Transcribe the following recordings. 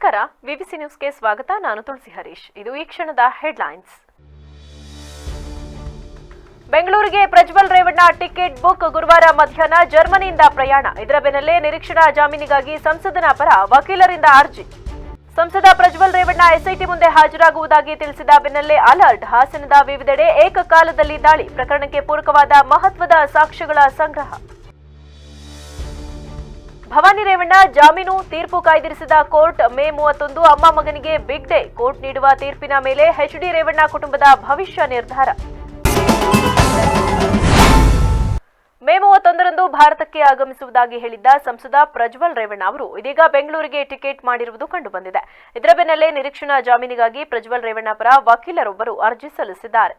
ನಮಸ್ಕಾರ, ವಿಬಿಸಿ ನ್ಯೂಸ್ಗೆ ಸ್ವಾಗತ. ನಾನು ತುಳಸಿ ಹರೀಶ್. ಇದು ಈ ಕ್ಷಣದ ಹೆಡ್ಲೈನ್ಸ್. ಬೆಂಗಳೂರಿಗೆ ಪ್ರಜ್ವಲ್ ರೇವಣ್ಣ ಟಿಕೆಟ್ ಬುಕ್. ಗುರುವಾರ ಮಧ್ಯಾಹ್ನ ಜರ್ಮನಿಯಿಂದ ಪ್ರಯಾಣ. ಇದರ ಬೆನ್ನಲ್ಲೇ ನಿರೀಕ್ಷಣಾ ಜಾಮೀನಿಗಾಗಿ ಸಂಸದನ ಪರ ವಕೀಲರಿಂದ ಅರ್ಜಿ. ಸಂಸದ ಪ್ರಜ್ವಲ್ ರೇವಣ್ಣ ಎಸ್ಐಟಿ ಮುಂದೆ ಹಾಜರಾಗುವುದಾಗಿ ತಿಳಿಸಿದ ಬೆನ್ನಲ್ಲೇ ಅಲರ್ಟ್. ಹಾಸನದ ವಿವಿಧೆಡೆ ಏಕಕಾಲದಲ್ಲಿ ದಾಳಿ. ಪ್ರಕರಣಕ್ಕೆ ಪೂರಕವಾದ ಮಹತ್ವದ ಸಾಕ್ಷ್ಯಗಳ ಸಂಗ್ರಹ. ಭವಾನಿ ರೇವಣ್ಣ ಜಾಮೀನು ತೀರ್ಪು ಕಾಯ್ದಿರಿಸಿದ ಕೋರ್ಟ್. ಮೇ 31 ಅಮ್ಮ ಮಗನಿಗೆ ಬಿಗ್ ಡೇ. ಕೋರ್ಟ್ ನೀಡುವ ತೀರ್ಪಿನ ಮೇಲೆ ಎಚ್ಡಿ ರೇವಣ್ಣ ಕುಟುಂಬದ ಭವಿಷ್ಯ ನಿರ್ಧಾರ. ಮೇ 31ರಂದು ಭಾರತಕ್ಕೆ ಆಗಮಿಸುವುದಾಗಿ ಹೇಳಿದ್ದ ಸಂಸದ ಪ್ರಜ್ವಲ್ ರೇವಣ್ಣ ಅವರು ಇದೀಗ ಬೆಂಗಳೂರಿಗೆ ಟಿಕೆಟ್ ಮಾಡಿರುವುದು ಕಂಡುಬಂದಿದೆ. ಇದರ ಬೆನ್ನಲ್ಲೇ ನಿರೀಕ್ಷಣಾ ಜಾಮೀನಿಗಾಗಿ ಪ್ರಜ್ವಲ್ ರೇವಣ್ಣ ಪರ ವಕೀಲರೊಬ್ಬರು ಅರ್ಜಿ ಸಲ್ಲಿಸಿದ್ದಾರೆ.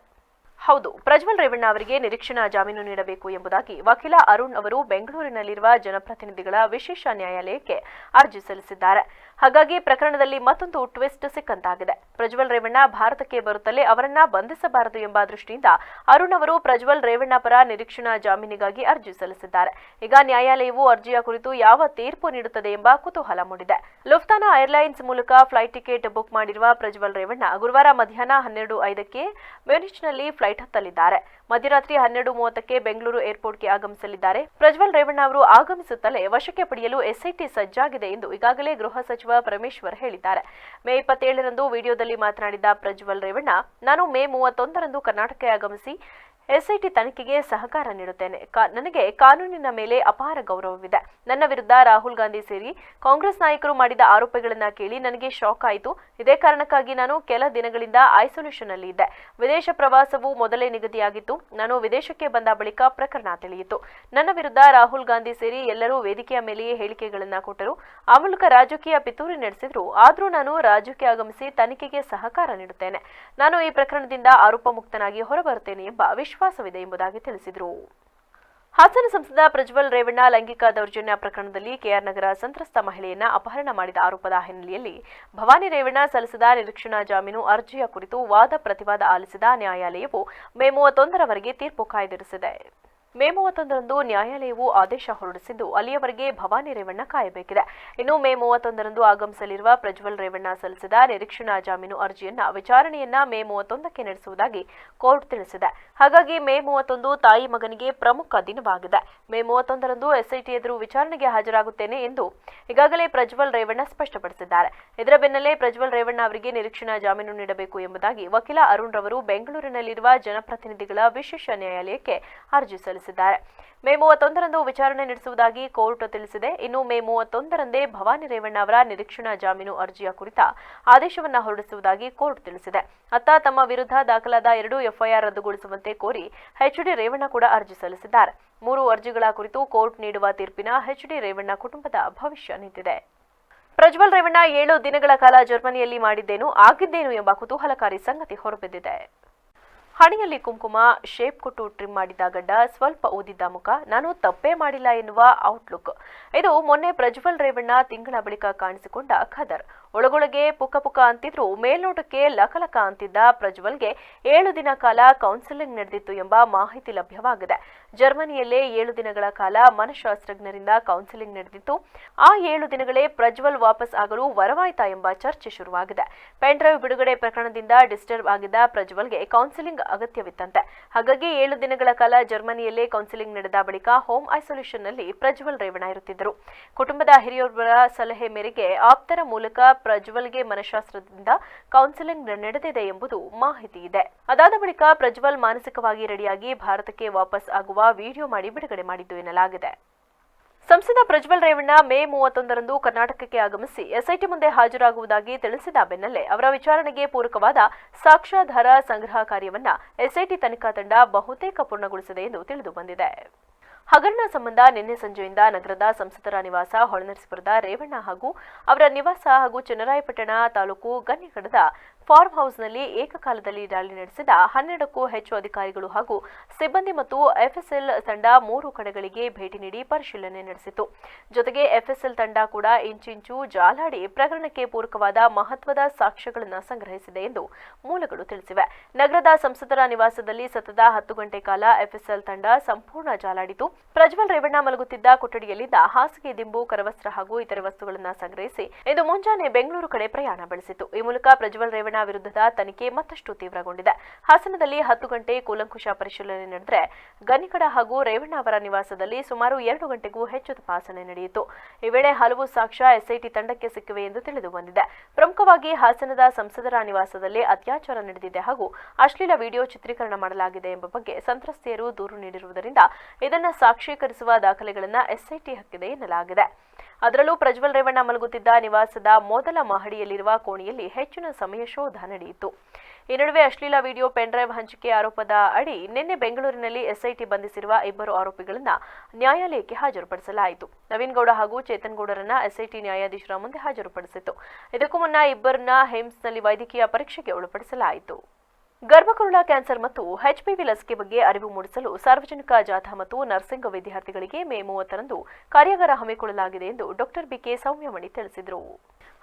ಹೌದು, ಪ್ರಜ್ವಲ್ ರೇವಣ್ಣ ಅವರಿಗೆ ನಿರೀಕ್ಷಣಾ ಜಾಮೀನು ನೀಡಬೇಕು ಎಂಬುದಾಗಿ ವಕೀಲ ಅರುಣ್ ಅವರು ಬೆಂಗಳೂರಿನಲ್ಲಿರುವ ಜನಪ್ರತಿನಿಧಿಗಳ ವಿಶೇಷ ನ್ಯಾಯಾಲಯಕ್ಕೆ ಅರ್ಜಿ ಸಲ್ಲಿಸಿದ್ದಾರೆ. ಹಾಗಾಗಿ ಪ್ರಕರಣದಲ್ಲಿ ಮತ್ತೊಂದು ಟ್ವಿಸ್ಟ್ ಸಿಕ್ಕಂತಾಗಿದೆ. ಪ್ರಜ್ವಲ್ ರೇವಣ್ಣ ಭಾರತಕ್ಕೆ ಬರುತ್ತಲೇ ಅವರನ್ನ ಬಂಧಿಸಬಾರದು ಎಂಬ ದೃಷ್ಟಿಯಿಂದ ಅರುಣ್ ಅವರು ಪ್ರಜ್ವಲ್ ರೇವಣ್ಣ ಪರ ನಿರೀಕ್ಷಣಾ ಜಾಮೀನಿಗಾಗಿ ಅರ್ಜಿ ಸಲ್ಲಿಸಿದ್ದಾರೆ. ಈಗ ನ್ಯಾಯಾಲಯವು ಅರ್ಜಿಯ ಕುರಿತು ಯಾವ ತೀರ್ಪು ನೀಡುತ್ತದೆ ಎಂಬ ಕುತೂಹಲ ಮೂಡಿದೆ. ಲುಫ್ತಾನಾ ಏರ್ಲೈನ್ಸ್ ಮೂಲಕ ಫ್ಲೈಟ್ ಟಿಕೆಟ್ ಬುಕ್ ಮಾಡಿರುವ ಪ್ರಜ್ವಲ್ ರೇವಣ್ಣ ಗುರುವಾರ ಮಧ್ಯಾಹ್ನ 12:05ಕ್ಕೆ ಮ್ಯೂನಿಚ್ನಲ್ಲಿ ಫ್ಲೈಟ್ ಹತ್ತಲಿದ್ದಾರೆ. ಮಧ್ಯರಾತ್ರಿ 12:30ಕ್ಕೆ ಬೆಂಗಳೂರು ಏರ್ಪೋರ್ಟ್ಗೆ ಆಗಮಿಸಲಿದ್ದಾರೆ. ಪ್ರಜ್ವಲ್ ರೇವಣ್ಣ ಅವರು ಆಗಮಿಸುತ್ತಲೇ ವಶಕ್ಕೆ ಪಡೆಯಲು ಎಸ್ಐಟಿ ಸಜ್ಜಾಗಿದೆ ಎಂದು ಈಗಾಗಲೇ ಗೃಹ ಸಚಿವ ಪರಮೇಶ್ವರ್ ಹೇಳಿದ್ದಾರೆ. ಮೇ 27ರಂದು ವಿಡಿಯೋದಲ್ಲಿ ಮಾತನಾಡಿದ ಪ್ರಜ್ವಲ್ ರೇವಣ್ಣ, ನಾನು ಮೇ 31ರಂದು ಕರ್ನಾಟಕಕ್ಕೆ ಆಗಮಿಸಿ ಎಸ್ಐಟಿ ತನಿಖೆಗೆ ಸಹಕಾರ ನೀಡುತ್ತೇನೆ. ನನಗೆ ಕಾನೂನಿನ ಮೇಲೆ ಅಪಾರ ಗೌರವವಿದೆ. ನನ್ನ ವಿರುದ್ಧ ರಾಹುಲ್ ಗಾಂಧಿ ಸೇರಿ ಕಾಂಗ್ರೆಸ್ ನಾಯಕರು ಮಾಡಿದ ಆರೋಪಗಳನ್ನು ಕೇಳಿ ನನಗೆ ಶಾಕ್ ಆಯಿತು. ಇದೇ ಕಾರಣಕ್ಕಾಗಿ ನಾನು ಕೆಲ ದಿನಗಳಿಂದ ಐಸೋಲೇಷನ್ ಅಲ್ಲಿ ಇದ್ದೆ. ವಿದೇಶ ಪ್ರವಾಸವು ಮೊದಲೇ ನಿಗದಿಯಾಗಿತ್ತು. ನಾನು ವಿದೇಶಕ್ಕೆ ಬಂದ ಬಳಿಕ ಪ್ರಕರಣ ತಿಳಿಯಿತು. ನನ್ನ ವಿರುದ್ಧ ರಾಹುಲ್ ಗಾಂಧಿ ಸೇರಿ ಎಲ್ಲರೂ ವೇದಿಕೆಯ ಮೇಲೆಯೇ ಹೇಳಿಕೆಗಳನ್ನು ಕೊಟ್ಟರು. ಆ ಮೂಲಕ ರಾಜಕೀಯ ಪಿತೂರಿ ನಡೆಸಿದ್ರು. ಆದರೂ ನಾನು ರಾಜ್ಯಕ್ಕೆ ಆಗಮಿಸಿ ತನಿಖೆಗೆ ಸಹಕಾರ ನೀಡುತ್ತೇನೆ. ನಾನು ಈ ಪ್ರಕರಣದಿಂದ ಆರೋಪ ಮುಕ್ತನಾಗಿ ಹೊರಬರುತ್ತೇನೆ ಎಂಬ ವಿಶ್ವಾಸವಿದೆ ಎಂಬುದಾಗಿ ತಿಳಿಸಿದರು. ಹಾಸನ ಸಂಸದ ಪ್ರಜ್ವಲ್ ರೇವಣ್ಣ ಲೈಂಗಿಕ ದೌರ್ಜನ್ಯ ಪ್ರಕರಣದಲ್ಲಿ ಕೆಆರ್ ನಗರ ಸಂತ್ರಸ್ತ ಮಹಿಳೆಯನ್ನ ಅಪಹರಣ ಮಾಡಿದ ಆರೋಪದ ಹಿನ್ನೆಲೆಯಲ್ಲಿ ಭವಾನಿ ರೇವಣ್ಣ ಸಲ್ಲಿಸಿದ ನಿರೀಕ್ಷಣಾ ಜಾಮೀನು ಅರ್ಜಿಯ ಕುರಿತು ವಾದ ಪ್ರತಿವಾದ ಆಲಿಸಿದ ನ್ಯಾಯಾಲಯವು ಮೇ 31ರವರೆಗೆ ತೀರ್ಪು ಕಾಯ್ದಿರಿಸಿದೆ. ಮೇ 31ರಂದು ನ್ಯಾಯಾಲಯವು ಆದೇಶ ಹೊರಡಿಸಿದ್ದು ಅಲ್ಲಿಯವರೆಗೆ ಭವಾನಿ ರೇವಣ್ಣ ಕಾಯಬೇಕಿದೆ. ಇನ್ನು ಮೇ 31ರಂದು ಆಗಮಿಸಲಿರುವ ಪ್ರಜ್ವಲ್ ರೇವಣ್ಣ ಸಲ್ಲಿಸಿದ ನಿರೀಕ್ಷಣಾ ಜಾಮೀನು ಅರ್ಜಿಯನ್ನ ವಿಚಾರಣೆಯನ್ನ ಮೇ 31ಕ್ಕೆ ನಡೆಸುವುದಾಗಿ ಕೋರ್ಟ್ ತಿಳಿಸಿದೆ. ಹಾಗಾಗಿ ಮೇ 31 ತಾಯಿ ಮಗನಿಗೆ ಪ್ರಮುಖ ದಿನವಾಗಿದೆ. ಮೇ 31ರಂದು ಎಸ್ಐಟಿ ಎದುರು ವಿಚಾರಣೆಗೆ ಹಾಜರಾಗುತ್ತೇನೆ ಎಂದು ಈಗಾಗಲೇ ಪ್ರಜ್ವಲ್ ರೇವಣ್ಣ ಸ್ಪಷ್ಟಪಡಿಸಿದ್ದಾರೆ. ಇದರ ಬೆನ್ನಲ್ಲೇ ಪ್ರಜ್ವಲ್ ರೇವಣ್ಣ ಅವರಿಗೆ ನಿರೀಕ್ಷಣಾ ಜಾಮೀನು ನೀಡಬೇಕು ಎಂಬುದಾಗಿ ವಕೀಲ ಅರುಣ್ ರವರು ಬೆಂಗಳೂರಿನಲ್ಲಿರುವ ಜನಪ್ರತಿನಿಧಿಗಳ ವಿಶೇಷ ನ್ಯಾಯಾಲಯಕ್ಕೆ ಅರ್ಜಿ ಸಲ್ಲಿಸಿದ್ದಾರೆ. ಮೇ 31ರಂದು ವಿಚಾರಣೆ ನಡೆಸುವುದಾಗಿ ಕೋರ್ಟ್ ತಿಳಿಸಿದೆ. ಇನ್ನು ಮೇ 31ರಂದೇ ಭವಾನಿ ರೇವಣ್ಣ ಅವರ ನಿರೀಕ್ಷಣಾ ಜಾಮೀನು ಅರ್ಜಿಯ ಕುರಿತ ಆದೇಶವನ್ನು ಹೊರಡಿಸುವುದಾಗಿ ಕೋರ್ಟ್ ತಿಳಿಸಿದೆ. ಅತ್ತ ತಮ್ಮ ವಿರುದ್ಧ ದಾಖಲಾದ 2 ಎಫ್ಐಆರ್ ರದ್ದುಗೊಳಿಸುವಂತೆ ಕೋರಿ ಎಚ್ಡಿ ರೇವಣ್ಣ ಕೂಡ ಅರ್ಜಿ ಸಲ್ಲಿಸಿದ್ದಾರೆ. 3 ಅರ್ಜಿಗಳ ಕುರಿತು ಕೋರ್ಟ್ ನೀಡುವ ತೀರ್ಪಿನ ಎಚ್ಡಿ ರೇವಣ್ಣ ಕುಟುಂಬದ ಭವಿಷ್ಯ ನಿಂತಿದೆ. ಪ್ರಜ್ವಲ್ ರೇವಣ್ಣ 7 ದಿನಗಳ ಕಾಲ ಜರ್ಮನಿಯಲ್ಲಿ ಮಾಡಿದ್ದೇನು ಆಗಿದ್ದೇನು ಎಂಬ ಕುತೂಹಲಕಾರಿ ಸಂಗತಿ ಹೊರಬಿದ್ದಿದೆ. ಹಣೆಯಲ್ಲಿ ಕುಂಕುಮ, ಶೇಪ್ ಕೊಟ್ಟು ಟ್ರಿಮ್ ಮಾಡಿದ ಗಡ್ಡ, ಸ್ವಲ್ಪ ಊದಿದ್ದ ಮುಖ, ನಾನು ತಪ್ಪೇ ಮಾಡಿಲ್ಲ ಎನ್ನುವ ಔಟ್ಲುಕ್. ಇದು ಮೊನ್ನೆ ಪ್ರಜ್ವಲ್ ರೇವಣ್ಣ ತಿಂಗಳ ಬಳಿಕ ಕಾಣಿಸಿಕೊಂಡ ಖದರ್. ಒಳಗೊಳಗೆ ಪುಕ್ಕ ಪುಕ್ಕ ಅಂತಿದ್ರು, ಮೇಲ್ನೋಟಕ್ಕೆ ಲಕಲಕ ಅಂತಿದ್ದ ಪ್ರಜ್ವಲ್ಗೆ 7 ದಿನ ಕಾಲ ಕೌನ್ಸಿಲಿಂಗ್ ನಡೆದಿತ್ತು ಎಂಬ ಮಾಹಿತಿ ಲಭ್ಯವಾಗಿದೆ. ಜರ್ಮನಿಯಲ್ಲೇ 7 ದಿನಗಳ ಕಾಲ ಮನಃಶಾಸ್ತ್ರಜ್ಞರಿಂದ ಕೌನ್ಸಿಲಿಂಗ್ ನಡೆದಿತ್ತು. ಆ 7 ದಿನಗಳೇ ಪ್ರಜ್ವಲ್ ವಾಪಸ್ ಆಗಲು ವರವಾಯ್ತಾ ಎಂಬ ಚರ್ಚೆ ಶುರುವಾಗಿದೆ. ಪೆನ್ ಡ್ರೈವ್ ಬಿಡುಗಡೆ ಪ್ರಕರಣದಿಂದ ಡಿಸ್ಟರ್ಬ್ ಆಗಿದ್ದ ಪ್ರಜ್ವಲ್ಗೆ ಕೌನ್ಸಿಲಿಂಗ್ ಅಗತ್ಯವಿತ್ತಂತೆ. ಹಾಗಾಗಿ 7 ದಿನಗಳ ಕಾಲ ಜರ್ಮನಿಯಲ್ಲೇ ಕೌನ್ಸಿಲಿಂಗ್ ನಡೆದ ಬಳಿಕ ಹೋಮ್ ಐಸೋಲೇಷನ್ನಲ್ಲಿ ಪ್ರಜ್ವಲ್ ರೇವಣ್ಣ ಇರುತ್ತಿದ್ದರು. ಕುಟುಂಬದ ಹಿರಿಯೊಬ್ಬರ ಸಲಹೆ ಮೇರೆಗೆ ಆಪ್ತರ ಮೂಲಕ ಪ್ರಜ್ವಲ್ಗೆ ಮನಃಶಾಸ್ತ್ರದಿಂದ ಕೌನ್ಸಿಲಿಂಗ್ ನಡೆದಿದೆ ಎಂಬುದು ಮಾಹಿತಿ ಇದೆ. ಅದಾದ ಬಳಿಕ ಪ್ರಜ್ವಲ್ ಮಾನಸಿಕವಾಗಿ ರೆಡಿಯಾಗಿ ಭಾರತಕ್ಕೆ ವಾಪಸ್ ಆಗುವ ವಿಡಿಯೋ ಮಾಡಿ ಬಿಡುಗಡೆ ಮಾಡಿದ್ದು ಎನ್ನಲಾಗಿದೆ. ಸಂಸದ ಪ್ರಜ್ವಲ್ ರೇವಣ್ಣ ಮೇ 31ರಂದು ಕರ್ನಾಟಕಕ್ಕೆ ಆಗಮಿಸಿ ಎಸ್ಐಟಿ ಮುಂದೆ ಹಾಜರಾಗುವುದಾಗಿ ತಿಳಿಸಿದ ಬೆನ್ನಲ್ಲೇ ಅವರ ವಿಚಾರಣೆಗೆ ಪೂರಕವಾದ ಸಾಕ್ಷ್ಯಾಧಾರ ಸಂಗ್ರಹ ಕಾರ್ಯವನ್ನ ಎಸ್ಐಟಿ ತನಿಖಾ ತಂಡ ಬಹುತೇಕ ಪೂರ್ಣಗೊಳಿಸಿದೆ ಎಂದು ತಿಳಿದು ಬಂದಿದೆ. ಹಗರಣ ಸಂಬಂಧ ನಿನ್ನೆ ಸಂಜೆಯಿಂದ ನಗರದ ಸಂಸದರ ನಿವಾಸ, ಹೊಳೆನರಸೀಪುರದ ರೇವಣ್ಣ ಹಾಗೂ ಅವರ ನಿವಾಸ ಹಾಗೂ ಚನ್ನರಾಯಪಟ್ಟಣ ತಾಲೂಕು ಗನ್ನಿಗಡದ ಫಾರ್ಮ್ ಹೌಸ್ನಲ್ಲಿ ಏಕಕಾಲದಲ್ಲಿ ದಾಳಿ ನಡೆಸಿದ 12ಕ್ಕೂ ಹೆಚ್ಚು ಅಧಿಕಾರಿಗಳು ಹಾಗೂ ಸಿಬ್ಬಂದಿ ಮತ್ತು ಎಫ್ಎಸ್ಎಲ್ ತಂಡ 3 ಕಡೆಗಳಿಗೆ ಭೇಟಿ ನೀಡಿ ಪರಿಶೀಲನೆ ನಡೆಸಿತು. ಜೊತೆಗೆ ಎಫ್ಎಸ್ಎಲ್ ತಂಡ ಕೂಡ ಇಂಚಿಂಚು ಜಾಲಾಡಿ ಪ್ರಕರಣಕ್ಕೆ ಪೂರಕವಾದ ಮಹತ್ವದ ಸಾಕ್ಷ್ಯಗಳನ್ನು ಸಂಗ್ರಹಿಸಿದೆ ಎಂದು ಮೂಲಗಳು ತಿಳಿಸಿವೆ. ನಗರದ ಸಂಸದರ ನಿವಾಸದಲ್ಲಿ ಸತತ 10 ಗಂಟೆ ಕಾಲ ಎಫ್ಎಸ್ಎಲ್ ತಂಡ ಸಂಪೂರ್ಣ ಜಾಲಾಡಿತು. ಪ್ರಜ್ವಲ್ ರೇವಣ್ಣ ಮಲಗುತ್ತಿದ್ದ ಕೊಠಡಿಯಲ್ಲಿದ್ದ ಹಾಸಿಗೆ, ದಿಂಬು, ಕರವಸ್ತ್ರ ಹಾಗೂ ಇತರೆ ವಸ್ತುಗಳನ್ನು ಸಂಗ್ರಹಿಸಿ ಇಂದು ಮುಂಜಾನೆ ಬೆಂಗಳೂರು ಕಡೆ ಪ್ರಯಾಣ ಬೆಳೆಸಿತು. ಈ ಮೂಲಕ ಪ್ರಜ್ವಲ್ ರೇವಣ್ಣ ವಿರುದ್ಧದ ತನಿಖೆ ಮತ್ತಷ್ಟು ತೀವ್ರಗೊಂಡಿದೆ. ಹಾಸನದಲ್ಲಿ 10 ಗಂಟೆ ಕೂಲಂಕುಷ ಪರಿಶೀಲನೆ ನಡೆದರೆ ಗನಿಕಡ ಹಾಗೂ ರೇವಣ್ಣ ಅವರ ನಿವಾಸದಲ್ಲಿ ಸುಮಾರು 2 ಗಂಟೆಗೂ ಹೆಚ್ಚು ತಪಾಸಣೆ ನಡೆಯಿತು. ಈ ವೇಳೆ ಹಲವು ಸಾಕ್ಷ್ಯ ಎಸ್ಐಟಿ ತಂಡಕ್ಕೆ ಸಿಕ್ಕಿವೆ ಎಂದು ತಿಳಿದು ಬಂದಿದೆ. ಪ್ರಮುಖವಾಗಿ ಹಾಸನದ ಸಂಸದರ ನಿವಾಸದಲ್ಲಿ ಅತ್ಯಾಚಾರ ನಡೆದಿದೆ ಹಾಗೂ ಅಶ್ಲೀಲ ವಿಡಿಯೋ ಚಿತ್ರೀಕರಣ ಮಾಡಲಾಗಿದೆ ಎಂಬ ಬಗ್ಗೆ ಸಂತ್ರಸ್ತೆಯರು ದೂರು ನೀಡಿರುವುದರಿಂದ ಇದನ್ನು ಸಾಕ್ಷೀಕರಿಸುವ ದಾಖಲೆಗಳನ್ನು ಎಸ್ಐಟಿ ಹಾಕಿದೆ ಎನ್ನಲಾಗಿದೆ. ಅದರಲ್ಲೂ ಪ್ರಜ್ವಲ್ ರೇವಣ್ಣ ಮಲಗುತ್ತಿದ್ದ ನಿವಾಸದ ಮೊದಲ ಮಹಡಿಯಲ್ಲಿರುವ ಕೋಣೆಯಲ್ಲಿ ಹೆಚ್ಚಿನ ಸಮಯ ಶೋಧ ನಡೆಯಿತು. ಈ ನಡುವೆ ಅಶ್ಲೀಲ ವಿಡಿಯೋ ಪೆನ್ಡ್ರೈವ್ ಹಂಚಿಕೆ ಆರೋಪದ ಅಡಿ ನಿನ್ನೆ ಬೆಂಗಳೂರಿನಲ್ಲಿ ಎಸ್ಐಟಿ ಬಂಧಿಸಿರುವ 2 ಆರೋಪಿಗಳನ್ನು ನ್ಯಾಯಾಲಯಕ್ಕೆ ಹಾಜರುಪಡಿಸಲಾಯಿತು. ನವೀನ್ ಗೌಡ ಹಾಗೂ ಚೇತನ್ ಗೌಡರನ್ನ ಎಸ್ಐಟಿ ನ್ಯಾಯಾಧೀಶರ ಮುಂದೆ ಹಾಜರುಪಡಿಸಿತು. ಇದಕ್ಕೂ ಮುನ್ನ ಇಬ್ಬರನ್ನ ಹೇಮ್ಸ್ನಲ್ಲಿ ವೈದ್ಯಕೀಯ ಪರೀಕ್ಷೆಗೆ ಒಳಪಡಿಸಲಾಯಿತು. ಗರ್ಭಕರುಳ ಕ್ಯಾನ್ಸರ್ ಮತ್ತು ಎಚ್ಪಿವಿ ಲಸಿಕೆ ಬಗ್ಗೆ ಅರಿವು ಮೂಡಿಸಲು ಸಾರ್ವಜನಿಕ ಜಾಥಾ ಮತ್ತು ನರ್ಸಿಂಗ್ ವಿದ್ಯಾರ್ಥಿಗಳಿಗೆ ಮೇ 30ರಂದು ಕಾರ್ಯಾಗಾರ ಹಮ್ಮಿಕೊಳ್ಳಲಾಗಿದೆ ಎಂದು ಡಾ. ಬಿಕೆ ಸೌಮ್ಯಮಣಿ ತಿಳಿಸಿದರು.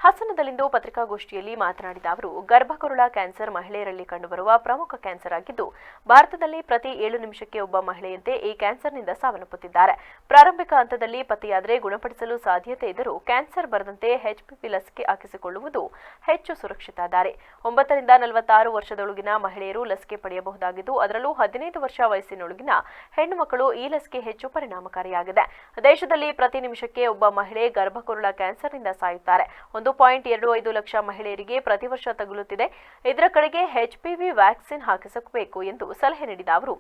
ಹಾಸನದಲ್ಲಿಂದು ಪತ್ರಿಕಾಗೋಷ್ಠಿಯಲ್ಲಿ ಮಾತನಾಡಿದ ಅವರು, ಗರ್ಭಕರುಳ ಕ್ಯಾನ್ಸರ್ ಮಹಿಳೆಯರಲ್ಲಿ ಕಂಡುಬರುವ ಪ್ರಮುಖ ಕ್ಯಾನ್ಸರ್ ಆಗಿದ್ದು, ಭಾರತದಲ್ಲಿ ಪ್ರತಿ 7 ನಿಮಿಷಕ್ಕೆ ಒಬ್ಬ ಮಹಿಳೆಯಂತೆ ಈ ಕ್ಯಾನ್ಸರ್ನಿಂದ ಸಾವನ್ನಪ್ಪುತ್ತಿದ್ದಾರೆ. ಪ್ರಾರಂಭಿಕ ಹಂತದಲ್ಲಿ ಪತ್ತೆಯಾದರೆ ಗುಣಪಡಿಸಲು ಸಾಧ್ಯತೆ ಇದ್ದರೂ ಕ್ಯಾನ್ಸರ್ ಬರದಂತೆ ಎಚ್ಪಿವಿ ಲಸಿಕೆ ಹಾಕಿಸಿಕೊಳ್ಳುವುದು ಹೆಚ್ಚು ಸುರಕ್ಷಿತ ದಾರಿ. 9 ರಿಂದ 46 ವರ್ಷದೊಳಗಿನ ಮಹಿಳೆಯರು ಲಸಿಕೆ ಪಡೆಯಬಹುದಾಗಿದ್ದು, ಅದರಲ್ಲೂ 15 ವರ್ಷ ವಯಸ್ಸಿನೊಳಗಿನ ಹೆಣ್ಣು ಮಕ್ಕಳು ಈ ಲಸಿಕೆ ಹೆಚ್ಚು ಪರಿಣಾಮಕಾರಿಯಾಗಿದೆ. ದೇಶದಲ್ಲಿ ಪ್ರತಿ ನಿಮಿಷಕ್ಕೆ ಒಬ್ಬ ಮಹಿಳೆ ಗರ್ಭಕರುಳ ಕ್ಯಾನ್ಸರ್ನಿಂದ ಸಾಯುತ್ತಾರೆ. 1.25 ಲಕ್ಷ ಮಹಿಳೆಯರಿಗೆ ಪ್ರತಿ ವರ್ಷ ತಗುಲುತ್ತಿದೆ. ಇದರ ಕಡೆಗೆ ಎಚ್ಪಿವಿ ವ್ಯಾಕ್ಸಿನ್ ಹಾಕಿಸಬೇಕು ಎಂದು ಸಲಹೆ ನೀಡಿದ ಅವರು,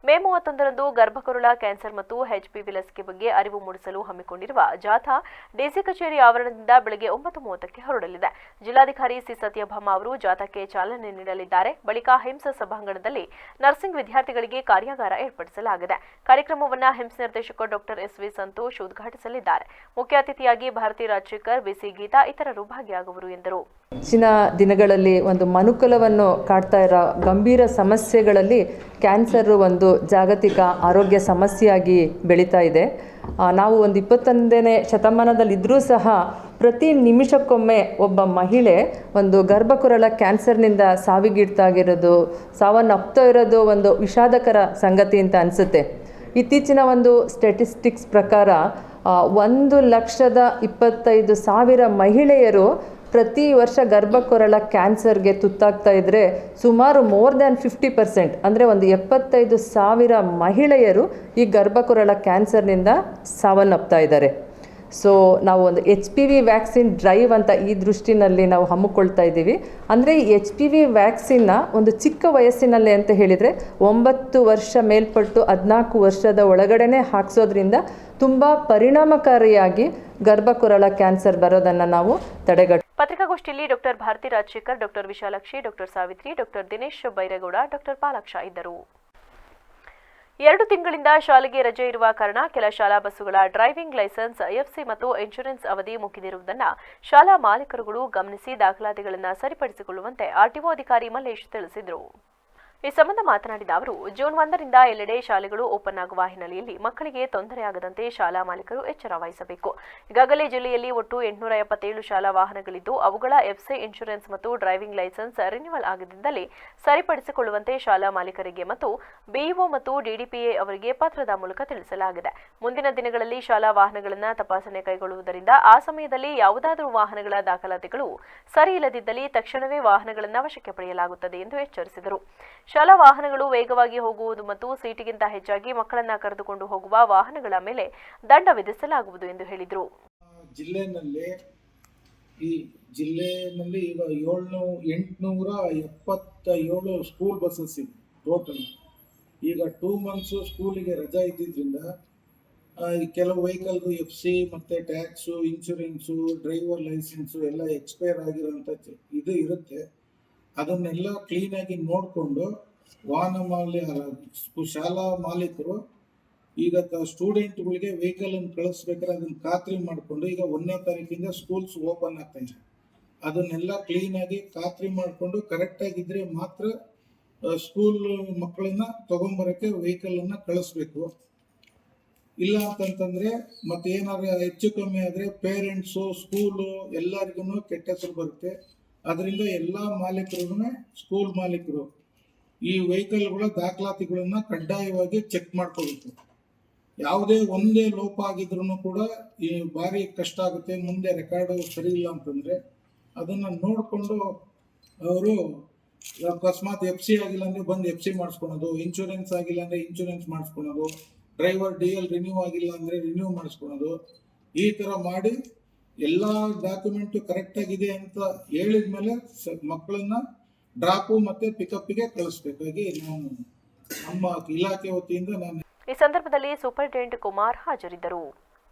ಮೇ 31ರಂದು ಗರ್ಭಕರುಳ ಕ್ಯಾನ್ಸರ್ ಮತ್ತು ಎಚ್ಪಿವಿ ಲಸಿಕೆ ಬಗ್ಗೆ ಅರಿವು ಮೂಡಿಸಲು ಹಮ್ಮಿಕೊಂಡಿರುವ ಜಾಥಾ ಡಿಸಿ ಕಚೇರಿ ಆವರಣದಿಂದ ಬೆಳಗ್ಗೆ 9:30ಕ್ಕೆ ಹೊರಡಲಿದೆ. ಜಿಲ್ಲಾಧಿಕಾರಿ ಸಿ. ಸತ್ಯಭಾಮ ಅವರು ಜಾಥಾಕ್ಕೆ ಚಾಲನೆ ನೀಡಲಿದ್ದಾರೆ. ಬಳಿಕ ಹಿಮ್ಸ್ ಸಭಾಂಗಣದಲ್ಲಿ ನರ್ಸಿಂಗ್ ವಿದ್ಯಾರ್ಥಿಗಳಿಗೆ ಕಾರ್ಯಾಗಾರ ಏರ್ಪಡಿಸಲಾಗಿದೆ. ಕಾರ್ಯಕ್ರಮವನ್ನು ಹಿಮ್ಸ್ ನಿರ್ದೇಶಕ ಡಾ. ಎಸ್.ವಿ. ಸಂತೋಷ್ ಉದ್ಘಾಟಿಸಲಿದ್ದಾರೆ. ಮುಖ್ಯ ಅತಿಥಿಯಾಗಿ ಭಾರತಿ ರಾಜಶೇಖರ್, ಬಿಸಿ ಗೀತಾ ಇತರರು ಭಾಗಿಯಾಗುವರು ಎಂದರು. ಹೆಚ್ಚಿನ ದಿನಗಳಲ್ಲಿ ಒಂದು ಮನುಕುಲವನ್ನು ಕಾಡ್ತಾ ಇರೋ ಗಂಭೀರ ಸಮಸ್ಯೆಗಳಲ್ಲಿ ಕ್ಯಾನ್ಸರ್ ಒಂದು ಜಾಗತಿಕ ಆರೋಗ್ಯ ಸಮಸ್ಯೆಯಾಗಿ ಬೆಳೀತಾ ಇದೆ. ನಾವು ಒಂದು 21ನೇ ಶತಮಾನದಲ್ಲಿದ್ದರೂ ಸಹ ಪ್ರತಿ ನಿಮಿಷಕ್ಕೊಮ್ಮೆ ಒಬ್ಬ ಮಹಿಳೆ ಒಂದು ಗರ್ಭಕುರಳ ಕ್ಯಾನ್ಸರ್ನಿಂದ ಸಾವಿಗೀಡ್ತಾಗಿರೋದು, ಸಾವನ್ನಪ್ತಾ ಇರೋದು ಒಂದು ವಿಷಾದಕರ ಸಂಗತಿ ಅಂತ ಅನಿಸುತ್ತೆ. ಇತ್ತೀಚಿನ ಒಂದು ಸ್ಟ್ಯಾಟಿಸ್ಟಿಕ್ಸ್ ಪ್ರಕಾರ 1,25,000 ಮಹಿಳೆಯರು ಪ್ರತಿ ವರ್ಷ ಗರ್ಭಕುರಳ ಕ್ಯಾನ್ಸರ್ಗೆ ತುತ್ತಾಗ್ತಾ ಇದ್ದರೆ ಸುಮಾರು ಮೋರ್ ದ್ಯಾನ್ 50% ಅಂದರೆ ಒಂದು 75,000 ಮಹಿಳೆಯರು ಈ ಗರ್ಭಕುರಳ ಕ್ಯಾನ್ಸರ್ನಿಂದ ಸಾವನ್ನಪ್ತಾ ಇದ್ದಾರೆ. ಸೊ ನಾವು ಒಂದು HPV ವ್ಯಾಕ್ಸಿನ್ ಡ್ರೈವ್ ಅಂತ ಈ ದೃಷ್ಟಿನಲ್ಲಿ ನಾವು ಹಮ್ಮಿಕೊಳ್ತಾ ಇದ್ದೀವಿ. ಅಂದರೆ ಈ HPV ವ್ಯಾಕ್ಸಿನ್ನ ಒಂದು ಚಿಕ್ಕ ವಯಸ್ಸಿನಲ್ಲೇ ಅಂತ ಹೇಳಿದರೆ 9 ವರ್ಷ ಮೇಲ್ಪಟ್ಟು 14 ವರ್ಷದ ಒಳಗಡೆನೆ ಹಾಕ್ಸೋದ್ರಿಂದ ತುಂಬ ಪರಿಣಾಮಕಾರಿಯಾಗಿ ಗರ್ಭಕುರಳ ಕ್ಯಾನ್ಸರ್ ಬರೋದನ್ನು ನಾವು ತಡೆಗಟ್ಟ. ಪತ್ರಿಕಾಗೋಷ್ಠಿಯಲ್ಲಿ ಡಾ. ಭಾರತಿ ರಾಜಶೇಖರ್, ಡಾ. ವಿಶಾಲಾಕ್ಷಿ, ಡಾ. ಸಾವಿತ್ರಿ, ಡಾ. ದಿನೇಶ್ ಬೈರೇಗೌಡ, ಡಾ. ಪಾಲಾಕ್ಷ ಇದ್ದರು. 2 ತಿಂಗಳಿಂದ ಶಾಲೆಗೆ ರಜೆ ಇರುವ ಕಾರಣ ಕೆಲ ಶಾಲಾ ಬಸ್ಸುಗಳ ಡ್ರೈವಿಂಗ್ ಲೈಸೆನ್ಸ್, ಐಎಫ್ಸಿ ಮತ್ತು ಇನ್ಶೂರೆನ್ಸ್ ಅವಧಿ ಮುಗಿದಿರುವುದನ್ನು ಶಾಲಾ ಮಾಲೀಕರುಗಳು ಗಮನಿಸಿ ದಾಖಲಾತಿಗಳನ್ನು ಸರಿಪಡಿಸಿಕೊಳ್ಳುವಂತೆ ಆರ್ಟಿಒ ಅಧಿಕಾರಿ ಮಲ್ಲೇಶ್ ತಿಳಿಸಿದರು. ಈ ಸಂಬಂಧ ಮಾತನಾಡಿದ ಅವರು, ಜೂನ್ 1ರಿಂದ ಎಲ್ಲೆಡೆ ಶಾಲೆಗಳು ಓಪನ್ ಆಗುವ ಹಿನ್ನೆಲೆಯಲ್ಲಿ ಮಕ್ಕಳಿಗೆ ತೊಂದರೆಯಾಗದಂತೆ ಶಾಲಾ ಮಾಲೀಕರು ಎಚ್ಚರ ವಹಿಸಬೇಕು. ಈಗಾಗಲೇ ಜಿಲ್ಲೆಯಲ್ಲಿ ಒಟ್ಟು 877 ಶಾಲಾ ವಾಹನಗಳಿದ್ದು, ಅವುಗಳ ಎಫ್ಸಿ, ಇನ್ಶೂರೆನ್ಸ್ ಮತ್ತು ಡ್ರೈವಿಂಗ್ ಲೈಸೆನ್ಸ್ ರಿನ್ಯೂವಲ್ ಆಗದಿದ್ದಲ್ಲಿ ಸರಿಪಡಿಸಿಕೊಳ್ಳುವಂತೆ ಶಾಲಾ ಮಾಲೀಕರಿಗೆ ಮತ್ತು ಬಿಇಒ ಮತ್ತು ಡಿಡಿಪಿಎ ಅವರಿಗೆ ಪತ್ರದ ಮೂಲಕ ತಿಳಿಸಲಾಗಿದೆ. ಮುಂದಿನ ದಿನಗಳಲ್ಲಿ ಶಾಲಾ ವಾಹನಗಳನ್ನು ತಪಾಸಣೆ ಕೈಗೊಳ್ಳುವುದರಿಂದ ಆ ಸಮಯದಲ್ಲಿ ಯಾವುದಾದರೂ ವಾಹನಗಳ ದಾಖಲಾತಿಗಳು ಸರಿ ಇಲ್ಲದಿದ್ದಲ್ಲಿ ತಕ್ಷಣವೇ ವಾಹನಗಳನ್ನು ವಶಕ್ಕೆ ಪಡೆಯಲಾಗುತ್ತದೆ ಎಂದು ಎಚ್ಚರಿಸಿದರು. ಶಾಲಾ ವಾಹನಗಳು ವೇಗವಾಗಿ ಹೋಗುವುದು ಮತ್ತು ಸೀಟಿಗಿಂತ ಹೆಚ್ಚಾಗಿ ಮಕ್ಕಳನ್ನ ಕರೆದುಕೊಂಡು ಹೋಗುವ ವಾಹನಗಳ ಮೇಲೆ ದಂಡ ವಿಧಿಸಲಾಗುವುದು ಎಂದು ಹೇಳಿದರು. ಈ ಜಿಲ್ಲೆಯಲ್ಲಿ ಈಗ 877 ಸ್ಕೂಲ್ ಬಸ್ಸಸ್ ಇದೆ ಟೋಟಲ್. ಈಗ 2 ಮಂತ್ಸ್ ಸ್ಕೂಲಿಗೆ ರಜಾ ಇದ್ದಿದ್ರಿಂದ ಕೆಲವು ವೆಹಿಕಲ್ಗೂ ಎಫ್ಸಿ ಮತ್ತು ಟ್ಯಾಕ್ಸು, ಇನ್ಶೂರೆನ್ಸು, ಡ್ರೈವರ್ ಲೈಸೆನ್ಸು ಎಲ್ಲ ಎಕ್ಸ್ಪೈರ್ ಆಗಿರೋಂಥ ಇದು ಇರುತ್ತೆ. ಅದನ್ನೆಲ್ಲ ಕ್ಲೀನಾಗಿ ನೋಡಿಕೊಂಡು ಶಾಲಾ ಮಾಲೀಕರು ಈಗ ಸ್ಟೂಡೆಂಟ್ಗಳಿಗೆ ವೆಹಿಕಲನ್ನು ಕಳಿಸ್ಬೇಕಾದ್ರೆ ಅದನ್ನು ಖಾತ್ರಿ ಮಾಡಿಕೊಂಡು, ಈಗ 1ನೇ ತಾರೀಕಿಂದ ಸ್ಕೂಲ್ಸ್ ಓಪನ್ ಆಗ್ತಾ ಇದೆ. ಅದನ್ನೆಲ್ಲ ಕ್ಲೀನಾಗಿ ಖಾತ್ರಿ ಮಾಡಿಕೊಂಡು ಕರೆಕ್ಟಾಗಿದ್ದರೆ ಮಾತ್ರ ಸ್ಕೂಲ್ ಮಕ್ಕಳನ್ನ ತೊಗೊಂಬರೋಕ್ಕೆ ವೆಹಿಕಲನ್ನು ಕಳಿಸ್ಬೇಕು. ಇಲ್ಲ ಅಂತಂತಂದರೆ ಮತ್ತೆ ಏನಾದ್ರು ಹೆಚ್ಚು ಕಮ್ಮಿ ಆದರೆ ಪೇರೆಂಟ್ಸು ಸ್ಕೂಲು ಎಲ್ಲರಿಗೂ ಕೆಟ್ಟ ಹೆಸರು ಬರುತ್ತೆ. ಅದರಿಂದ ಎಲ್ಲ ಮಾಲೀಕರು ಸ್ಕೂಲ್ ಮಾಲೀಕರು ಈ ವೆಹಿಕಲ್ಗಳ ದಾಖಲಾತಿಗಳನ್ನು ಕಡ್ಡಾಯವಾಗಿ ಚೆಕ್ ಮಾಡ್ಕೋಬೇಕು. ಯಾವುದೇ ಒಂದೇ ಲೋಪ ಆಗಿದ್ರೂ ಕೂಡ ಈ ಭಾರಿ ಕಷ್ಟ ಆಗುತ್ತೆ. ಮುಂದೆ ರೆಕಾರ್ಡು ಸರಿ ಇಲ್ಲ ಅಂತಂದರೆ ಅದನ್ನು ನೋಡಿಕೊಂಡು ಅವರು ಅಕಸ್ಮಾತ್ FC ಆಗಿಲ್ಲ ಅಂದರೆ ಬಂದು FC ಮಾಡಿಸ್ಕೊಳೋದು, ಇನ್ಶೂರೆನ್ಸ್ ಆಗಿಲ್ಲ ಅಂದರೆ ಇನ್ಶೂರೆನ್ಸ್ ಮಾಡಿಸ್ಕೊಳೋದು, ಡ್ರೈವರ್ DL ರಿನ್ಯೂ ಆಗಿಲ್ಲ ಅಂದರೆ ರಿನ್ಯೂ ಮಾಡಿಸ್ಕೊಳೋದು, ಈ ಥರ ಮಾಡಿ ಎಲ್ಲ ಡಾಕ್ಯುಮೆಂಟು ಕರೆಕ್ಟಾಗಿದೆ ಅಂತ ಹೇಳಿದ ಮೇಲೆ ಮಕ್ಕಳನ್ನ ಡ್ರಾಪು ಮತ್ತು ಪಿಕಪ್ಪಿಗೆ ಕಳಿಸ್ಬೇಕಾಗಿ ನಮ್ಮ ಇಲಾಖೆ ವತಿಯಿಂದ ನಾನು ಈ ಸಂದರ್ಭದಲ್ಲಿ ಸೂಪರಿಂಟೆಂಡೆಂಟ್ ಕುಮಾರ್ ಹಾಜರಿದ್ದರು.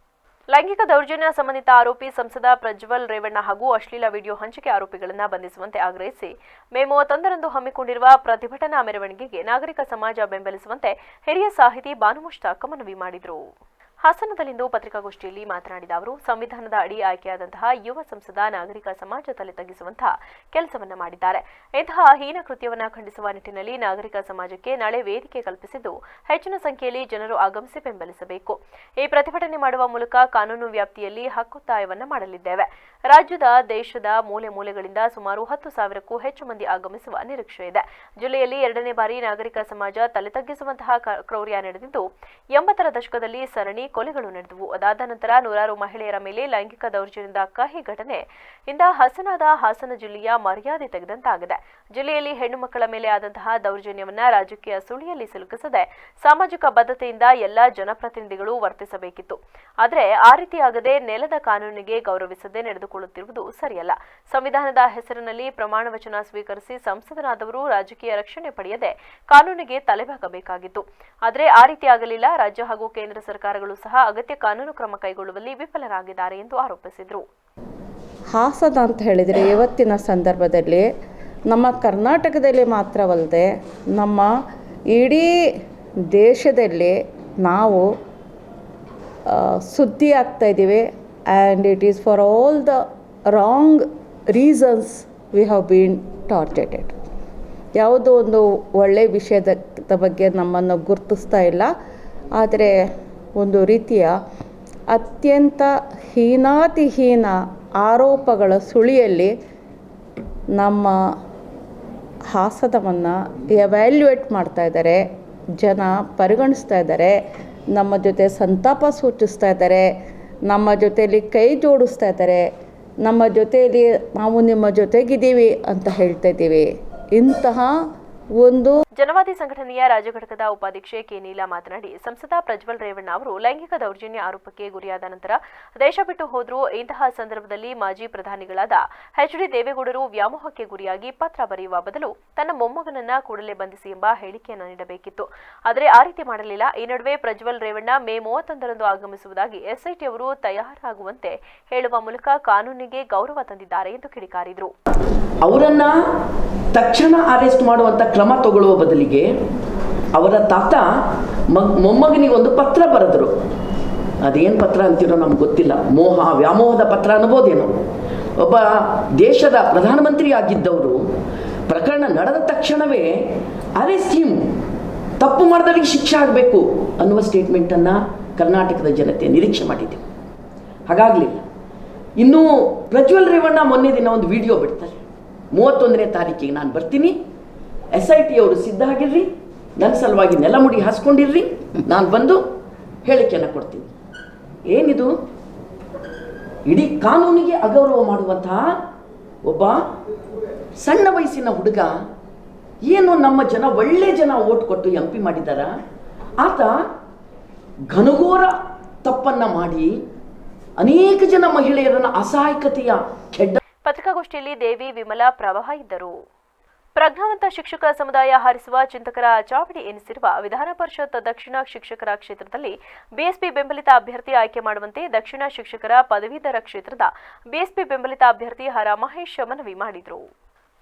ಲೈಂಗಿಕ ದೌರ್ಜನ್ಯ ಸಂಬಂಧಿತ ಆರೋಪಿ ಸಂಸದ ಪ್ರಜ್ವಲ್ ರೇವಣ್ಣ ಹಾಗೂ ಅಶ್ಲೀಲ ವಿಡಿಯೋ ಹಂಚಿಕೆ ಆರೋಪಿಗಳನ್ನು ಬಂಧಿಸುವಂತೆ ಆಗ್ರಹಿಸಿ ಮೇ 31ರಂದು ಹಮ್ಮಿಕೊಂಡಿರುವ ಪ್ರತಿಭಟನಾ ಮೆರವಣಿಗೆಗೆ ನಾಗರಿಕ ಸಮಾಜ ಬೆಂಬಲಿಸುವಂತೆ ಹಿರಿಯ ಸಾಹಿತಿ ಬಾನು ಮುಷ್ತಾಕ್ ಮನವಿ ಮಾಡಿದರು. ಹಾಸನದಲ್ಲಿಂದು ಪತ್ರಿಕಾಗೋಷ್ಠಿಯಲ್ಲಿ ಮಾತನಾಡಿದ ಅವರು, ಸಂವಿಧಾನದ ಅಡಿ ಆಯ್ಕೆಯಾದಂತಹ ಯುವ ಸಂಸದ ನಾಗರಿಕ ಸಮಾಜ ತಲೆ ತಗ್ಗಿಸುವಂತಹ ಕೆಲಸವನ್ನ ಮಾಡಿದ್ದಾರೆ. ಇಂತಹ ಹೀನ ಕೃತ್ಯವನ್ನು ಖಂಡಿಸುವ ನಿಟ್ಟಿನಲ್ಲಿ ನಾಗರಿಕ ಸಮಾಜಕ್ಕೆ ನಾಳೆ ವೇದಿಕೆ ಕಲ್ಪಿಸಿದ್ದು ಹೆಚ್ಚಿನ ಸಂಖ್ಯೆಯಲ್ಲಿ ಜನರು ಆಗಮಿಸಿ ಬೆಂಬಲಿಸಬೇಕು. ಈ ಪ್ರತಿಭಟನೆ ಮಾಡುವ ಮೂಲಕ ಕಾನೂನು ವ್ಯಾಪ್ತಿಯಲ್ಲಿ ಹಕ್ಕೊತ್ತಾಯವನ್ನ ಮಾಡಲಿದ್ದೇವೆ. ರಾಜ್ಯದ ದೇಶದ ಮೂಲೆ ಮೂಲೆಗಳಿಂದ ಸುಮಾರು 10,000ಕ್ಕೂ ಹೆಚ್ಚು ಮಂದಿ ಆಗಮಿಸುವ ನಿರೀಕ್ಷೆ ಇದೆ. ಜಿಲ್ಲೆಯಲ್ಲಿ 2ನೇ ಬಾರಿ ನಾಗರಿಕ ಸಮಾಜ ತಲೆ ತಗ್ಗಿಸುವಂತಹ ಕ್ರೌರ್ಯ ನಡೆದಿದ್ದು 80ರ ದಶಕದಲ್ಲಿ ಸರಣಿ ಕೊಲೆಗಳು ನಡೆದವು. ಅದಾದ ನಂತರ ನೂರಾರು ಮಹಿಳೆಯರ ಮೇಲೆ ಲೈಂಗಿಕ ದೌರ್ಜನ್ಯದ ಕಹಿ ಘಟನೆ ಇಂದ ಹಸನಾದ ಹಾಸನ ಜಿಲ್ಲೆಯ ಮರ್ಯಾದೆ ತೆಗೆದಂತಾಗಿದೆ. ಜಿಲ್ಲೆಯಲ್ಲಿ ಹೆಣ್ಣು ಮಕ್ಕಳ ಮೇಲೆ ಆದಂತಹ ದೌರ್ಜನ್ಯವನ್ನ ರಾಜಕೀಯ ಸುಳಿಯಲ್ಲಿ ಸಿಲುಕಿಸದೆ ಸಾಮಾಜಿಕ ಬದ್ಧತೆಯಿಂದ ಎಲ್ಲ ಜನಪ್ರತಿನಿಧಿಗಳು ವರ್ತಿಸಬೇಕಿತ್ತು. ಆದರೆ ಆ ರೀತಿಯಾಗದೆ ನೆಲದ ಕಾನೂನಿಗೆ ಗೌರವಿಸದೆ ನಡೆದುಕೊಳ್ಳುತ್ತಿರುವುದು ಸರಿಯಲ್ಲ. ಸಂವಿಧಾನದ ಹೆಸರಿನಲ್ಲಿ ಪ್ರಮಾಣ ವಚನ ಸ್ವೀಕರಿಸಿ ಸಂಸದರಾದವರು ರಾಜಕೀಯ ರಕ್ಷಣೆ ಪಡೆಯದೆ ಕಾನೂನಿಗೆ ತಲೆಬಾಗಬೇಕಾಗಿತ್ತು. ಆದರೆ ಆ ರೀತಿಯಾಗಲಿಲ್ಲ. ರಾಜ್ಯ ಹಾಗೂ ಕೇಂದ್ರ ಸರ್ಕಾರಗಳು ಸಹ ಅಗತ್ಯ ಕಾನೂನು ಕ್ರಮ ಕೈಗೊಳ್ಳುವಲ್ಲಿ ವಿಫಲರಾಗಿದ್ದಾರೆ ಎಂದು ಆರೋಪಿಸಿದರು. ಹಾಸನ ಅಂತ ಹೇಳಿದರೆ ಇವತ್ತಿನ ಸಂದರ್ಭದಲ್ಲಿ ನಮ್ಮ ಕರ್ನಾಟಕದಲ್ಲಿ ಮಾತ್ರವಲ್ಲದೆ ನಮ್ಮ ಇಡೀ ದೇಶದಲ್ಲಿ ನಾವು ಸುದ್ದಿ ಆಗ್ತಾ ಇದ್ದೀವಿ. And it is for all the wrong reasons we have been targeted. ಯಾವುದೋ ಒಂದು ಒಳ್ಳೆಯ ವಿಷಯದ ಬಗ್ಗೆ ನಮ್ಮನ್ನು ಗುರುತಿಸ್ತಾ ಇಲ್ಲ. ಆದರೆ ಒಂದು ರೀತಿಯ ಅತ್ಯಂತ ಹೀನಾತಿಹೀನ ಆರೋಪಗಳ ಸುಳಿಯಲ್ಲಿ ನಮ್ಮ ಹಾಸನವನ್ನು ಎವ್ಯಾಲ್ಯೂಯೇಟ್ ಮಾಡ್ತಾ ಇದ್ದಾರೆ, ಜನ ಪರಿಗಣಿಸ್ತಾ ಇದ್ದಾರೆ, ನಮ್ಮ ಜೊತೆ ಸಂತಾಪ ಸೂಚಿಸ್ತಾ ಇದ್ದಾರೆ, ನಮ್ಮ ಜೊತೆಯಲ್ಲಿ ಕೈ ಜೋಡಿಸ್ತಾ ಇದ್ದಾರೆ, ನಮ್ಮ ಜೊತೆಯಲ್ಲಿ ನಾವು ನಿಮ್ಮ ಜೊತೆಗಿದ್ದೀವಿ ಅಂತ ಹೇಳ್ತಾ ಇದ್ದೀವಿ. ಇಂತಹ ಒಂದು ಜನವಾದಿ ಸಂಘಟನೆಯ ರಾಜ್ಯ ಘಟಕದ ಉಪಾಧ್ಯಕ್ಷೆ ಕೆ ನೀಲಾ ಮಾತನಾಡಿ, ಸಂಸದ ಪ್ರಜ್ವಲ್ ರೇವಣ್ಣ ಅವರು ಲೈಂಗಿಕ ದೌರ್ಜನ್ಯ ಆರೋಪಕ್ಕೆ ಗುರಿಯಾದ ನಂತರ ದೇಶ ಬಿಟ್ಟು ಹೋದರೂ ಇಂತಹ ಸಂದರ್ಭದಲ್ಲಿ ಮಾಜಿ ಪ್ರಧಾನಿಗಳಾದ HD ದೇವೇಗೌಡರು ವ್ಯಾಮೋಹಕ್ಕೆ ಗುರಿಯಾಗಿ ಪತ್ರ ಬರೆಯುವ ಬದಲು ತನ್ನ ಮೊಮ್ಮಗನನ್ನ ಕೂಡಲೇ ಬಂಧಿಸಿ ಎಂಬ ಹೇಳಿಕೆಯನ್ನು ನೀಡಬೇಕಿತ್ತು. ಆದರೆ ಆ ರೀತಿ ಮಾಡಲಿಲ್ಲ. ಈ ನಡುವೆ ಪ್ರಜ್ವಲ್ ರೇವಣ್ಣ ಮೇ 31ರಂದು ಆಗಮಿಸುವುದಾಗಿ SIT ಅವರು ತಯಾರಾಗುವಂತೆ ಹೇಳುವ ಮೂಲಕ ಕಾನೂನಿಗೆ ಗೌರವ ತಂದಿದ್ದಾರೆ ಎಂದು ಕಿಡಿಕಾರಿದರು. ಅವರನ್ನ ತಕ್ಷಣ ಅರೆಸ್ಟ್ ಮಾಡುವಂತ ಕ್ರಮ ತಗೊಳ್ಳುವ ಬದಲಿಗೆ ಅವರ ತಾತ ಮೊಮ್ಮಗನಿಗೆ ಒಂದು ಪತ್ರ ಬರೆದರು. ಅದೇನು ಪತ್ರ ಅಂತೀರೋ ನಮ್ಗೆ ಗೊತ್ತಿಲ್ಲ. ವ್ಯಾಮೋಹದ ಪತ್ರ ಅನ್ಬೋದೇನೋ. ಒಬ್ಬ ದೇಶದ ಪ್ರಧಾನಮಂತ್ರಿ ಆಗಿದ್ದವರು ಪ್ರಕರಣ ನಡೆದ ತಕ್ಷಣವೇ ಅರೆಸ್ಟ್ ಹಿಮ್, ತಪ್ಪು ಮಾಡಿದವರಿಗೆ ಶಿಕ್ಷೆ ಆಗಬೇಕು ಅನ್ನುವ ಸ್ಟೇಟ್ಮೆಂಟನ್ನು ಕರ್ನಾಟಕದ ಜನತೆ ನಿರೀಕ್ಷೆ ಮಾಡಿದೆ. ಹಾಗಾಗಲಿಲ್ಲ. ಇನ್ನು ಪ್ರಜ್ವಲ್ ರೇವಣ್ಣ ಮೊನ್ನೆ ದಿನ ಒಂದು ವಿಡಿಯೋ ಬಿಡ್ತಾರೆ, 31ನೇ ತಾರೀಕಿಗೆ ನಾನು ಬರ್ತೀನಿ, SIT ಅವರು ಸಿದ್ಧ ಆಗಿರ್ರಿ, ನನ್ನ ಸಲುವಾಗಿ ನೆಲಮುಡಿ ಹಾಸ್ಕೊಂಡಿರ್ರಿ, ನಾನು ಬಂದು ಹೇಳಿಕೆಯನ್ನು ಕೊಡ್ತೀನಿ. ಏನಿದು? ಇಡೀ ಕಾನೂನಿಗೆ ಅಗೌರವ ಮಾಡುವಂತಹ ಒಬ್ಬ ಸಣ್ಣ ವಯಸ್ಸಿನ ಹುಡುಗ, ಏನು ನಮ್ಮ ಜನ ಒಳ್ಳೆ ಜನ ಓಟ್ ಕೊಟ್ಟು MP ಮಾಡಿದಾರ, ಆತ ಘನಘೋರ ತಪ್ಪನ್ನು ಮಾಡಿ ಅನೇಕ ಜನ ಮಹಿಳೆಯರನ್ನು ಅಸಹಾಯಕತೆಯ ಕೆಡ್ಡ. ಪತ್ರಿಕಾಗೋಷ್ಠಿಯಲ್ಲಿ ದೇವಿ ವಿಮಲಾ ಪ್ರವಾಹ ಇದ್ದರು. ಪ್ರಜ್ಞಾವಂತ ಶಿಕ್ಷಕ ಸಮುದಾಯ ಹಾರಿಸುವ ಚಿಂತಕರ ಚಾವಡಿ ಎನಿಸಿರುವ ವಿಧಾನ ಪರಿಷತ್ ದಕ್ಷಿಣ ಶಿಕ್ಷಕರ ಕ್ಷೇತ್ರದಲ್ಲಿ ಬಿಎಸ್ಪಿ ಬೆಂಬಲಿತ ಅಭ್ಯರ್ಥಿ ಆಯ್ಕೆ ಮಾಡುವಂತೆ ದಕ್ಷಿಣ ಶಿಕ್ಷಕರ ಪದವೀಧರ ಕ್ಷೇತ್ರದ ಬಿಎಸ್ಪಿ ಬೆಂಬಲಿತ ಅಭ್ಯರ್ಥಿ ಹರ ಮಹೇಶ್ ಮನವಿ ಮಾಡಿದರು.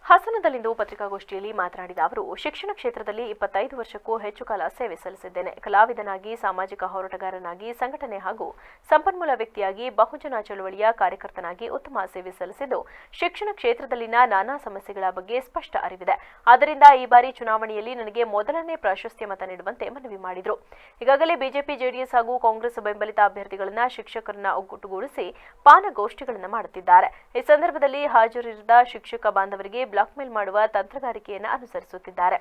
ಹಾಸನದಲ್ಲಿಂದು ಪತ್ರಿಕಾಗೋಷ್ಠಿಯಲ್ಲಿ ಮಾತನಾಡಿದ ಅವರು, ಶಿಕ್ಷಣ ಕ್ಷೇತ್ರದಲ್ಲಿ 25 ವರ್ಷಕ್ಕೂ ಹೆಚ್ಚು ಕಾಲ ಸೇವೆ ಸಲ್ಲಿಸಿದ್ದೇನೆ. ಕಲಾವಿದನಾಗಿ, ಸಾಮಾಜಿಕ ಹೋರಾಟಗಾರನಾಗಿ, ಸಂಘಟನೆ ಹಾಗೂ ಸಂಪನ್ಮೂಲ ವ್ಯಕ್ತಿಯಾಗಿ, ಬಹುಜನ ಚಳವಳಿಯ ಕಾರ್ಯಕರ್ತನಾಗಿ ಉತ್ತಮ ಸೇವೆ ಸಲ್ಲಿಸಿದ್ದು, ಶಿಕ್ಷಣ ಕ್ಷೇತ್ರದಲ್ಲಿನ ನಾನಾ ಸಮಸ್ಯೆಗಳ ಬಗ್ಗೆ ಸ್ಪಷ್ಟ ಅರಿವಿದೆ. ಆದ್ದರಿಂದ ಈ ಬಾರಿ ಚುನಾವಣೆಯಲ್ಲಿ ನನಗೆ ಮೊದಲನೇ ಪ್ರಾಶಸ್ತ್ಯ ಮತ ನೀಡುವಂತೆ ಮನವಿ ಮಾಡಿದರು. ಈಗಾಗಲೇ ಬಿಜೆಪಿ, ಜೆಡಿಎಸ್ ಹಾಗೂ ಕಾಂಗ್ರೆಸ್ ಬೆಂಬಲಿತ ಅಭ್ಯರ್ಥಿಗಳನ್ನ ಶಿಕ್ಷಕರನ್ನ ಒಗ್ಗೂಟುಗೂಡಿಸಿ ಪಾನಗೋಷ್ಠಿಗಳನ್ನು ಮಾಡುತ್ತಿದ್ದಾರೆ. ಈ ಸಂದರ್ಭದಲ್ಲಿ ಹಾಜರಿದ್ದ ಶಿಕ್ಷಕ ಬಾಂಧವರಿಗೆ ಬ್ಲಾಕ್ ಮೇಲ್ ಮಾಡುವ ತಂತ್ರಗಾರಿಕೆಯನ್ನು ಅನುಸರಿಸುತ್ತಿದ್ದಾರೆ.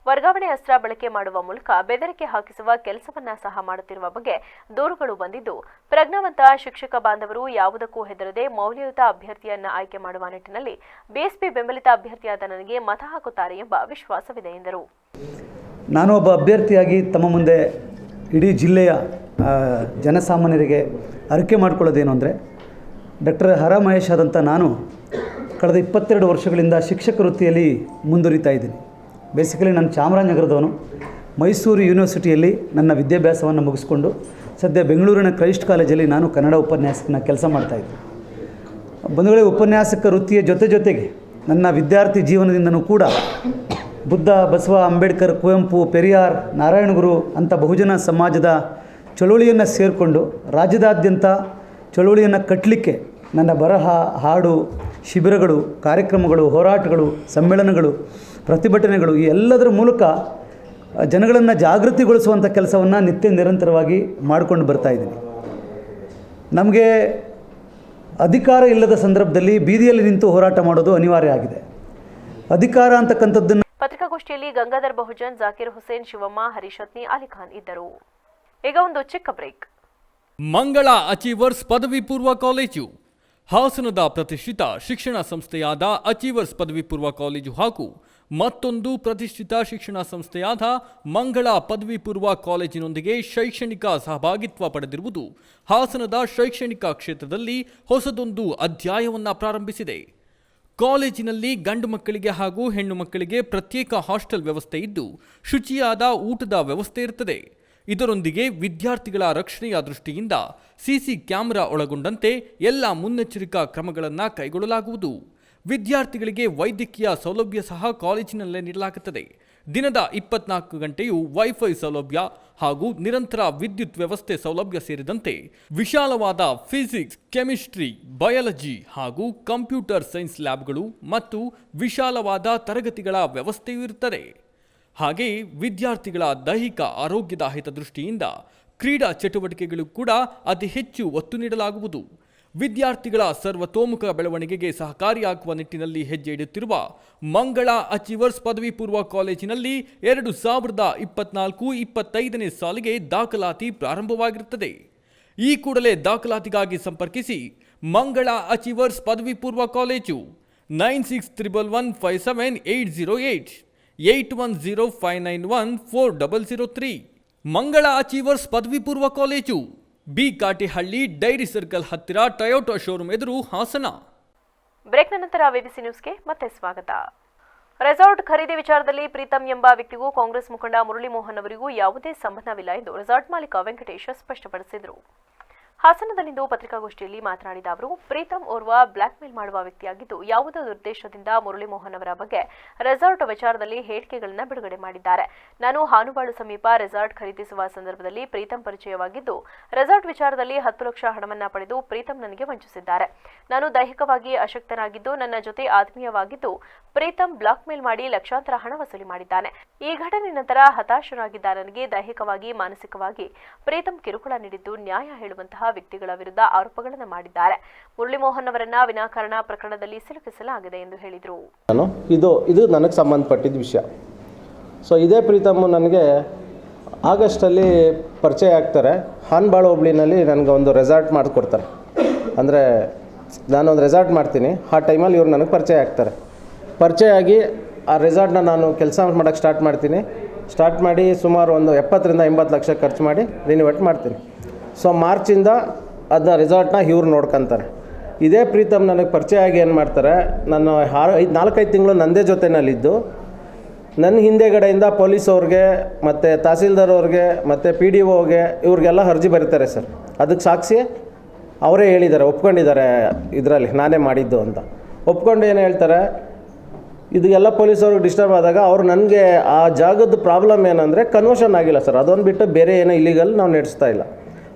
ವರ್ಗಾವಣೆ ಅಸ್ತ್ರ ಬಳಕೆ ಮಾಡುವ ಮೂಲಕ ಬೆದರಿಕೆ ಹಾಕಿಸುವ ಕೆಲಸವನ್ನ ಸಹ ಮಾಡುತ್ತಿರುವ ಬಗ್ಗೆ ದೂರುಗಳು ಬಂದಿದ್ದು, ಪ್ರಜ್ಞಾವಂತ ಶಿಕ್ಷಕ ಬಾಂಧವರು ಯಾವುದಕ್ಕೂ ಹೆದರದೆ ಮೌಲ್ಯಯುತ ಅಭ್ಯರ್ಥಿಯನ್ನ ಆಯ್ಕೆ ಮಾಡುವ ನಿಟ್ಟಿನಲ್ಲಿ ಬಿಎಸ್ಪಿ ಬೆಂಬಲಿತ ಅಭ್ಯರ್ಥಿಯಾದ ನನಗೆ ಮತ ಹಾಕುತ್ತಾರೆ ಎಂಬ ವಿಶ್ವಾಸವಿದೆ ಎಂದರು. ನಾನು ಒಬ್ಬ ಅಭ್ಯರ್ಥಿಯಾಗಿ ತಮ್ಮ ಮುಂದೆ ಇಡೀ ಜಿಲ್ಲೆಯ ಜನಸಾಮಾನ್ಯರಿಗೆ ಅರಿಕೆ ಮಾಡಿಕೊಳ್ಳೋದೇನು ಅಂದರೆ, ಡಾಕ್ಟರ್ ಹರ ಮಹೇಶ್ ಆದಂಥ ನಾನು ಕಳೆದ 22 ವರ್ಷಗಳಿಂದ ಶಿಕ್ಷಕ ವೃತ್ತಿಯಲ್ಲಿ ಮುಂದುವರಿತಾ ಇದ್ದೀನಿ. ಬೇಸಿಕಲಿ ನಾನು ಚಾಮರಾಜನಗರದವನು. ಮೈಸೂರು ಯೂನಿವರ್ಸಿಟಿಯಲ್ಲಿ ನನ್ನ ವಿದ್ಯಾಭ್ಯಾಸವನ್ನು ಮುಗಿಸ್ಕೊಂಡು ಸದ್ಯ ಬೆಂಗಳೂರಿನ ಕ್ರೈಸ್ಟ್ ಕಾಲೇಜಲ್ಲಿ ನಾನು ಕನ್ನಡ ಉಪನ್ಯಾಸಕನ ಕೆಲಸ ಮಾಡ್ತಾಯಿದ್ದೆ. ಬಂಧುಗಳೇ, ಉಪನ್ಯಾಸಕ ವೃತ್ತಿಯ ಜೊತೆಗೆ ನನ್ನ ವಿದ್ಯಾರ್ಥಿ ಜೀವನದಿಂದನೂ ಕೂಡ ಬುದ್ಧ, ಬಸವ, ಅಂಬೇಡ್ಕರ್, ಕುವೆಂಪು, ಪೆರಿಯಾರ್, ನಾರಾಯಣಗುರು ಅಂಥ ಬಹುಜನ ಸಮಾಜದ ಚಳುವಳಿಯನ್ನು ಸೇರಿಕೊಂಡು ರಾಜ್ಯದಾದ್ಯಂತ ಚಳುವಳಿಯನ್ನು ಕಟ್ಟಲಿಕ್ಕೆ ನನ್ನ ಬರಹ, ಹಾಡು, ಶಿಬಿರಗಳು, ಕಾರ್ಯಕ್ರಮಗಳು, ಹೋರಾಟಗಳು, ಸಮ್ಮೇಳನಗಳು, ಪ್ರತಿಭಟನೆಗಳು ಈ ಎಲ್ಲದರ ಮೂಲಕ ಜನಗಳನ್ನು ಜಾಗೃತಿಗೊಳಿಸುವಂಥ ಕೆಲಸವನ್ನು ನಿರಂತರವಾಗಿ ಮಾಡಿಕೊಂಡು ಬರ್ತಾಯಿದ್ದೀನಿ. ನಮಗೆ ಅಧಿಕಾರ ಇಲ್ಲದ ಸಂದರ್ಭದಲ್ಲಿ ಬೀದಿಯಲ್ಲಿ ನಿಂತು ಹೋರಾಟ ಮಾಡೋದು ಅನಿವಾರ್ಯ ಆಗಿದೆ. ಅಧಿಕಾರ ಅಂತಕ್ಕಂಥದ್ದನ್ನು ಪತ್ರಿಕಾಗೋಷ್ಠಿಯಲ್ಲಿ ಗಂಗಾಧರ್ ಬಹುಜನ್, ಜಾಕೀರ್ ಹುಸೇನ್, ಶಿವಮ್ಮ, ಹರಿಶತ್ನಿ, ಅಲಿಖಾನ್ ಇದ್ದರು. ಈಗ ಒಂದು ಚಿಕ್ಕ ಬ್ರೇಕ್. ಮಂಗಳ ಅಚೀವರ್ಸ್ ಪದವಿ ಪೂರ್ವ ಕಾಲೇಜು ಹಾಸನದ ಪ್ರತಿಷ್ಠಿತ ಶಿಕ್ಷಣ ಸಂಸ್ಥೆಯಾದ ಅಚೀವರ್ಸ್ ಪದವಿ ಪೂರ್ವ ಕಾಲೇಜು ಹಾಗೂ ಮತ್ತೊಂದು ಪ್ರತಿಷ್ಠಿತ ಶಿಕ್ಷಣ ಸಂಸ್ಥೆಯಾದ ಮಂಗಳ ಪದವಿ ಪೂರ್ವ ಕಾಲೇಜಿನೊಂದಿಗೆ ಶೈಕ್ಷಣಿಕ ಸಹಭಾಗಿತ್ವ ಪಡೆದಿರುವುದು ಹಾಸನದ ಶೈಕ್ಷಣಿಕ ಕ್ಷೇತ್ರದಲ್ಲಿ ಹೊಸದೊಂದು ಅಧ್ಯಾಯವನ್ನು ಪ್ರಾರಂಭಿಸಿದೆ. ಕಾಲೇಜಿನಲ್ಲಿ ಗಂಡು ಮಕ್ಕಳಿಗೆ ಹಾಗೂ ಹೆಣ್ಣು ಮಕ್ಕಳಿಗೆ ಪ್ರತ್ಯೇಕ ಹಾಸ್ಟೆಲ್ ವ್ಯವಸ್ಥೆ ಇದ್ದು ಶುಚಿಯಾದ ಊಟದ ವ್ಯವಸ್ಥೆ ಇರುತ್ತದೆ. ಇದರೊಂದಿಗೆ ವಿದ್ಯಾರ್ಥಿಗಳ ರಕ್ಷಣೆಯ ದೃಷ್ಟಿಯಿಂದ ಸಿಸಿ ಕ್ಯಾಮೆರಾ ಒಳಗೊಂಡಂತೆ ಎಲ್ಲ ಮುನ್ನೆಚ್ಚರಿಕಾ ಕ್ರಮಗಳನ್ನು ಕೈಗೊಳ್ಳಲಾಗುವುದು. ವಿದ್ಯಾರ್ಥಿಗಳಿಗೆ ವೈದ್ಯಕೀಯ ಸೌಲಭ್ಯ ಸಹ ಕಾಲೇಜಿನಲ್ಲೇ ನೀಡಲಾಗುತ್ತದೆ. ದಿನದ 24 ಗಂಟೆಯೂ ವೈಫೈ ಸೌಲಭ್ಯ ಹಾಗೂ ನಿರಂತರ ವಿದ್ಯುತ್ ವ್ಯವಸ್ಥೆ ಸೌಲಭ್ಯ ಸೇರಿದಂತೆ ವಿಶಾಲವಾದ ಫಿಸಿಕ್ಸ್, ಕೆಮಿಸ್ಟ್ರಿ, ಬಯಾಲಜಿ ಹಾಗೂ ಕಂಪ್ಯೂಟರ್ ಸೈನ್ಸ್ ಲ್ಯಾಬ್ಗಳು ಮತ್ತು ವಿಶಾಲವಾದ ತರಗತಿಗಳ ವ್ಯವಸ್ಥೆಯೂ ಇರುತ್ತದೆ. ಹಾಗೆಯೇ ವಿದ್ಯಾರ್ಥಿಗಳ ದೈಹಿಕ ಆರೋಗ್ಯದ ಹಿತದೃಷ್ಟಿಯಿಂದ ಕ್ರೀಡಾ ಚಟುವಟಿಕೆಗಳು ಕೂಡ ಅತಿ ಹೆಚ್ಚು ಒತ್ತು ನೀಡಲಾಗುವುದು. ವಿದ್ಯಾರ್ಥಿಗಳ ಸರ್ವತೋಮುಖ ಬೆಳವಣಿಗೆಗೆ ಸಹಕಾರಿಯಾಗುವ ನಿಟ್ಟಿನಲ್ಲಿ ಹೆಜ್ಜೆ ಇಡುತ್ತಿರುವ ಮಂಗಳ ಅಚೀವರ್ಸ್ ಪದವಿ ಪೂರ್ವ ಕಾಲೇಜಿನಲ್ಲಿ 2024-25ನೇ ಸಾಲಿಗೆ ದಾಖಲಾತಿ ಪ್ರಾರಂಭವಾಗಿರುತ್ತದೆ. ಈ ಕೂಡಲೇ ದಾಖಲಾತಿಗಾಗಿ ಸಂಪರ್ಕಿಸಿ ಮಂಗಳ ಅಚೀವರ್ಸ್ ಪದವಿ ಪೂರ್ವ ಕಾಲೇಜು 9611578808 8105914003. ಮಂಗಳ ಅಚೀವರ್ಸ್ ಪದವಿ ಪೂರ್ವ college, B Katihalli, dairy circle ಹತ್ತಿರ, ಟೊಯೋಟಾ ಶೋರೂಮ್ ಎದುರು, ಹಾಸನ. ಬ್ರೇಕ್ನ ನಂತರ ವಿಬಿಸಿ ನ್ಯೂಸ್ಗೆ ಮತ್ತೆ ಸ್ವಾಗತ. ರೆಸಾರ್ಟ್ ಖರೀದಿ ವಿಚಾರದಲ್ಲಿ ಪ್ರೀತಂ ಎಂಬ ವ್ಯಕ್ತಿಗೂ ಕಾಂಗ್ರೆಸ್ ಮುಖಂಡ ಮುರಳಿ ಮೋಹನ್ ಅವರಿಗೂ ಯಾವುದೇ ಸಂಬಂಧವಿಲ್ಲ ಎಂದು ರೆಸಾರ್ಟ್ ಮಾಲೀಕ ವೆಂಕಟೇಶ್ ಸ್ಪಷ್ಟಪಡಿಸಿದರು. ಹಾಸನದಲ್ಲಿಂದು ಪತ್ರಿಕಾಗೋಷ್ಠಿಯಲ್ಲಿ ಮಾತನಾಡಿದ ಅವರು, ಪ್ರೀತಂ ಓರ್ವ ಬ್ಲಾಕ್ ಮೇಲ್ ಮಾಡುವ ವ್ಯಕ್ತಿಯಾಗಿದ್ದು ಯಾವುದೋ ಉದ್ದೇಶದಿಂದ ಮುರಳಿ ಮೋಹನ್ ಅವರ ಬಗ್ಗೆ ರೆಸಾರ್ಟ್ ವಿಚಾರದಲ್ಲಿ ಹೇಳಿಕೆಗಳನ್ನು ಬಿಡುಗಡೆ ಮಾಡಿದ್ದಾರೆ. ನಾನು ಹಾನುಬಾಳು ಸಮೀಪ ರೆಸಾರ್ಟ್ ಖರೀದಿಸುವ ಸಂದರ್ಭದಲ್ಲಿ ಪ್ರೀತಂ ಪರಿಚಯವಾಗಿದ್ದು ರೆಸಾರ್ಟ್ ವಿಚಾರದಲ್ಲಿ 10 ಲಕ್ಷ ಹಣವನ್ನ ಪಡೆದು ಪ್ರೀತಂ ನನಗೆ ವಂಚಿಸಿದ್ದಾರೆ. ನಾನು ದೈಹಿಕವಾಗಿ ಅಶಕ್ತನಾಗಿದ್ದು ನನ್ನ ಜೊತೆ ಆತ್ಮೀಯವಾಗಿದ್ದು ಪ್ರೀತಂ ಬ್ಲಾಕ್ ಮೇಲ್ ಮಾಡಿ ಲಕ್ಷಾಂತರ ಹಣ ವಸೂಲಿ ಮಾಡಿದ್ದಾನೆ. ಈ ಘಟನೆ ನಂತರ ಹತಾಶರಾಗಿದ್ದ ನನಗೆ ದೈಹಿಕವಾಗಿ, ಮಾನಸಿಕವಾಗಿ ಪ್ರೀತಂ ಕಿರುಕುಳ ನೀಡಿದ್ದು ನ್ಯಾಯ ಹೇಳುವಂತಹ ವ್ಯಕ್ತಿಗಳ ವಿರುದ್ಧ ಆರೋಪಗಳನ್ನು ಮಾಡಿದ್ದಾರೆ. ಮುರಳಿ ಮೋಹನ್ ಅವರನ್ನ ವಿನಾಕಾರಣ ಪ್ರಕರಣದಲ್ಲಿ ಸಿಲುಕಿಸಲಾಗಿದೆ ಎಂದು ಹೇಳಿದರು. ಇದು ನನಗೆ ಸಂಬಂಧಪಟ್ಟಿದ್ದ ವಿಷಯ. ಸೊ ಇದೇ ಪ್ರೀತಮ್ ನನಗೆ ಆಗಸ್ಟಲ್ಲಿ ಪರಿಚಯ ಆಗ್ತಾರೆ. ಹಾನ್ಬಾಳು ಹೋಬಳಿನಲ್ಲಿ ನನಗೆ ಒಂದು ರೆಸಾರ್ಟ್ ಮಾಡಿಕೊಡ್ತಾರೆ. ಅಂದರೆ ನಾನೊಂದು ರೆಸಾರ್ಟ್ ಮಾಡ್ತೀನಿ, ಆ ಟೈಮಲ್ಲಿ ಇವ್ರು ನನಗೆ ಪರಿಚಯ ಆಗ್ತಾರೆ. ಪರಿಚಯ ಆಗಿ ಆ ರೆಸಾರ್ಟ್ನ ನಾನು ಕೆಲಸ ಮಾಡೋಕ್ಕೆ ಸ್ಟಾರ್ಟ್ ಮಾಡಿ ಸುಮಾರು ಒಂದು 70-80 ಲಕ್ಷ ಖರ್ಚು ಮಾಡಿ ರಿನಿವೇಟ್ ಮಾಡ್ತೀನಿ. ಸೊ ಮಾರ್ಚಿಂದ ಅದನ್ನ ರೆಸಾರ್ಟ್ನ ಇವ್ರು ನೋಡ್ಕೊತಾರೆ. ಇದೇ ಪ್ರೀತಮ್ ನನಗೆ ಪರಿಚಯ ಆಗಿ ಏನು ಮಾಡ್ತಾರೆ, ನಾನು 4-5 ತಿಂಗಳು ನನ್ನದೇ ಜೊತೆಯಲ್ಲಿದ್ದು ನನ್ನ ಹಿಂದೆಗಡೆಯಿಂದ ಪೊಲೀಸವ್ರಿಗೆ ಮತ್ತು ತಹಸೀಲ್ದಾರ್ ಅವ್ರಿಗೆ ಮತ್ತು PDOಗೆ ಇವ್ರಿಗೆಲ್ಲ ಅರ್ಜಿ ಬರೀತಾರೆ ಸರ್. ಅದಕ್ಕೆ ಸಾಕ್ಷಿ ಅವರೇ ಹೇಳಿದ್ದಾರೆ, ಒಪ್ಕೊಂಡಿದ್ದಾರೆ, ಇದರಲ್ಲಿ ನಾನೇ ಮಾಡಿದ್ದು ಅಂತ ಒಪ್ಕೊಂಡು ಏನು ಹೇಳ್ತಾರೆ, ಇದು ಎಲ್ಲ ಪೊಲೀಸವ್ರಿಗೆ ಡಿಸ್ಟರ್ಬ್ ಆದಾಗ ಅವರು ನನಗೆ ಆ ಜಾಗದ ಪ್ರಾಬ್ಲಮ್ ಏನಂದರೆ ಕನ್ವರ್ಷನ್ ಆಗಿಲ್ಲ ಸರ್, ಅದೊಂದು ಬಿಟ್ಟು ಬೇರೆ ಏನೋ ಇಲ್ಲಿಗಲ್ ನಾವು ನಡೆಸ್ತಾ ಇಲ್ಲ.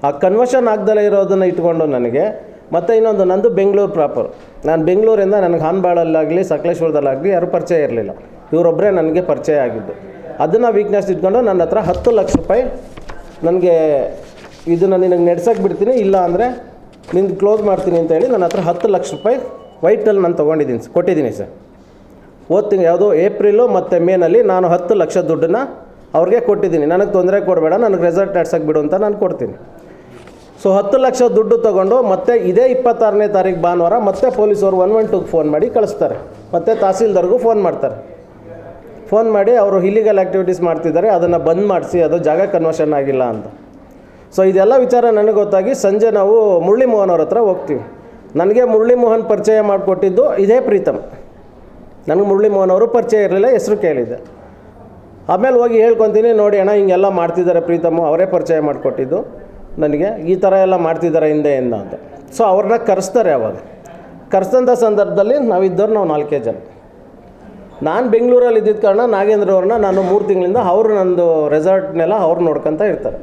ಆ ಕನ್ವರ್ಷನ್ ಆಗ್ದಲೇ ಇರೋದನ್ನು ಇಟ್ಕೊಂಡು ನನಗೆ ಮತ್ತು ಇನ್ನೊಂದು ನಂದು ಬೆಂಗಳೂರು ಪ್ರಾಪರ್, ನಾನು ಬೆಂಗಳೂರಿಂದ ನನಗೆ ಹಾನ್ಬಾಳಲ್ಲಾಗಲಿ ಸಕಲೇಶ್ವರದಲ್ಲಾಗಲಿ ಯಾರೂ ಪರಿಚಯ ಇರಲಿಲ್ಲ, ಇವರೊಬ್ಬರೇ ನನಗೆ ಪರಿಚಯ ಆಗಿದ್ದು. ಅದನ್ನು ವೀಕ್ನೆಸ್ ಇಟ್ಕೊಂಡು ನನ್ನ ಹತ್ರ 10 ಲಕ್ಷ ರೂಪಾಯಿ ನನಗೆ ಇದನ್ನು ನಿನಗೆ ನಡೆಸೋಕ್ಕೆ ಬಿಡ್ತೀನಿ, ಇಲ್ಲ ಅಂದರೆ ನಿಂದು ಕ್ಲೋಸ್ ಮಾಡ್ತೀನಿ ಅಂತ ಹೇಳಿ ನನ್ನ ಹತ್ರ 10 ಲಕ್ಷ ರೂಪಾಯಿ ವೈಟಲ್ಲಿ ನಾನು ಕೊಟ್ಟಿದ್ದೀನಿ ಸರ್. ಹೋದ ತಿಂಗಳು ಯಾವುದೋ ಏಪ್ರಿಲು ಮತ್ತು ಮೇನಲ್ಲಿ ನಾನು 10 ಲಕ್ಷ ದುಡ್ಡನ್ನು ಅವ್ರಿಗೆ ಕೊಟ್ಟಿದ್ದೀನಿ. ನನಗೆ ತೊಂದರೆ ಕೊಡಬೇಡ, ನನಗೆ ರೆಸಾರ್ಟ್ ನಡ್ಸೋಕ್ಕೆ ಬಿಡು ಅಂತ ನಾನು ಕೊಡ್ತೀನಿ. ಸೊ 10 ಲಕ್ಷ ದುಡ್ಡು ತೊಗೊಂಡು ಮತ್ತೆ ಇದೇ 26ನೇ ತಾರೀಕು ಭಾನುವಾರ ಮತ್ತೆ ಪೊಲೀಸವರು 112ಗೆ ಫೋನ್ ಮಾಡಿ ಕಳಿಸ್ತಾರೆ, ಮತ್ತು ತಹಸೀಲ್ದಾರ್ಗೂ ಫೋನ್ ಮಾಡ್ತಾರೆ. ಫೋನ್ ಮಾಡಿ ಅವರು ಇಲ್ಲಿಗಲ್ ಆ್ಯಕ್ಟಿವಿಟೀಸ್ ಮಾಡ್ತಿದ್ದಾರೆ, ಅದನ್ನು ಬಂದ್ ಮಾಡಿಸಿ, ಅದು ಜಾಗ ಕನ್ವರ್ಷನ್ ಆಗಿಲ್ಲ ಅಂತ. ಸೊ ಇದೆಲ್ಲ ವಿಚಾರ ನನಗೆ ಗೊತ್ತಾಗಿ ಸಂಜೆ ನಾವು ಮುರಳಿ ಮೋಹನ್ ಅವ್ರ ಹತ್ರ ಹೋಗ್ತೀವಿ. ನನಗೆ ಮುರಳಿ ಮೋಹನ್ ಪರಿಚಯ ಮಾಡಿಕೊಟ್ಟಿದ್ದು ಇದೇ ಪ್ರೀತಮ್. ನನಗೆ ಮುರಳಿ ಮೋಹನ್ ಅವರು ಪರಿಚಯ ಇರಲಿಲ್ಲ, ಹೆಸರು ಕೇಳಿದ್ದೆ. ಆಮೇಲೆ ಹೋಗಿ ಹೇಳ್ಕೊತೀನಿ, ನೋಡಿ ಅಣ್ಣ ಹಿಂಗೆಲ್ಲ ಮಾಡ್ತಿದ್ದಾರೆ ಪ್ರೀತಮ್ಮು, ಅವರೇ ಪರಿಚಯ ಮಾಡಿಕೊಟ್ಟಿದ್ದು ನನಗೆ, ಈ ಥರ ಎಲ್ಲ ಮಾಡ್ತಿದ್ದಾರೆ ಹಿಂದೆಯಿಂದ ಅಂತ. ಸೊ ಅವ್ರನ್ನ ಕರೆಸ್ತಾರೆ. ಅವಾಗ ಕರೆಸಂಥ ಸಂದರ್ಭದಲ್ಲಿ ನಾವು 4 ಜನ. ನಾನು ಬೆಂಗಳೂರಲ್ಲಿ ಇದ್ದಿದ್ದ ಕಾರಣ ನಾಗೇಂದ್ರ ಅವ್ರನ್ನ ನಾನು 3 ತಿಂಗಳಿಂದ ಅವರು ನಂದು ರೆಸಾರ್ಟ್ನೆಲ್ಲ ಅವ್ರು ನೋಡ್ಕೊತ ಇರ್ತಾರೆ.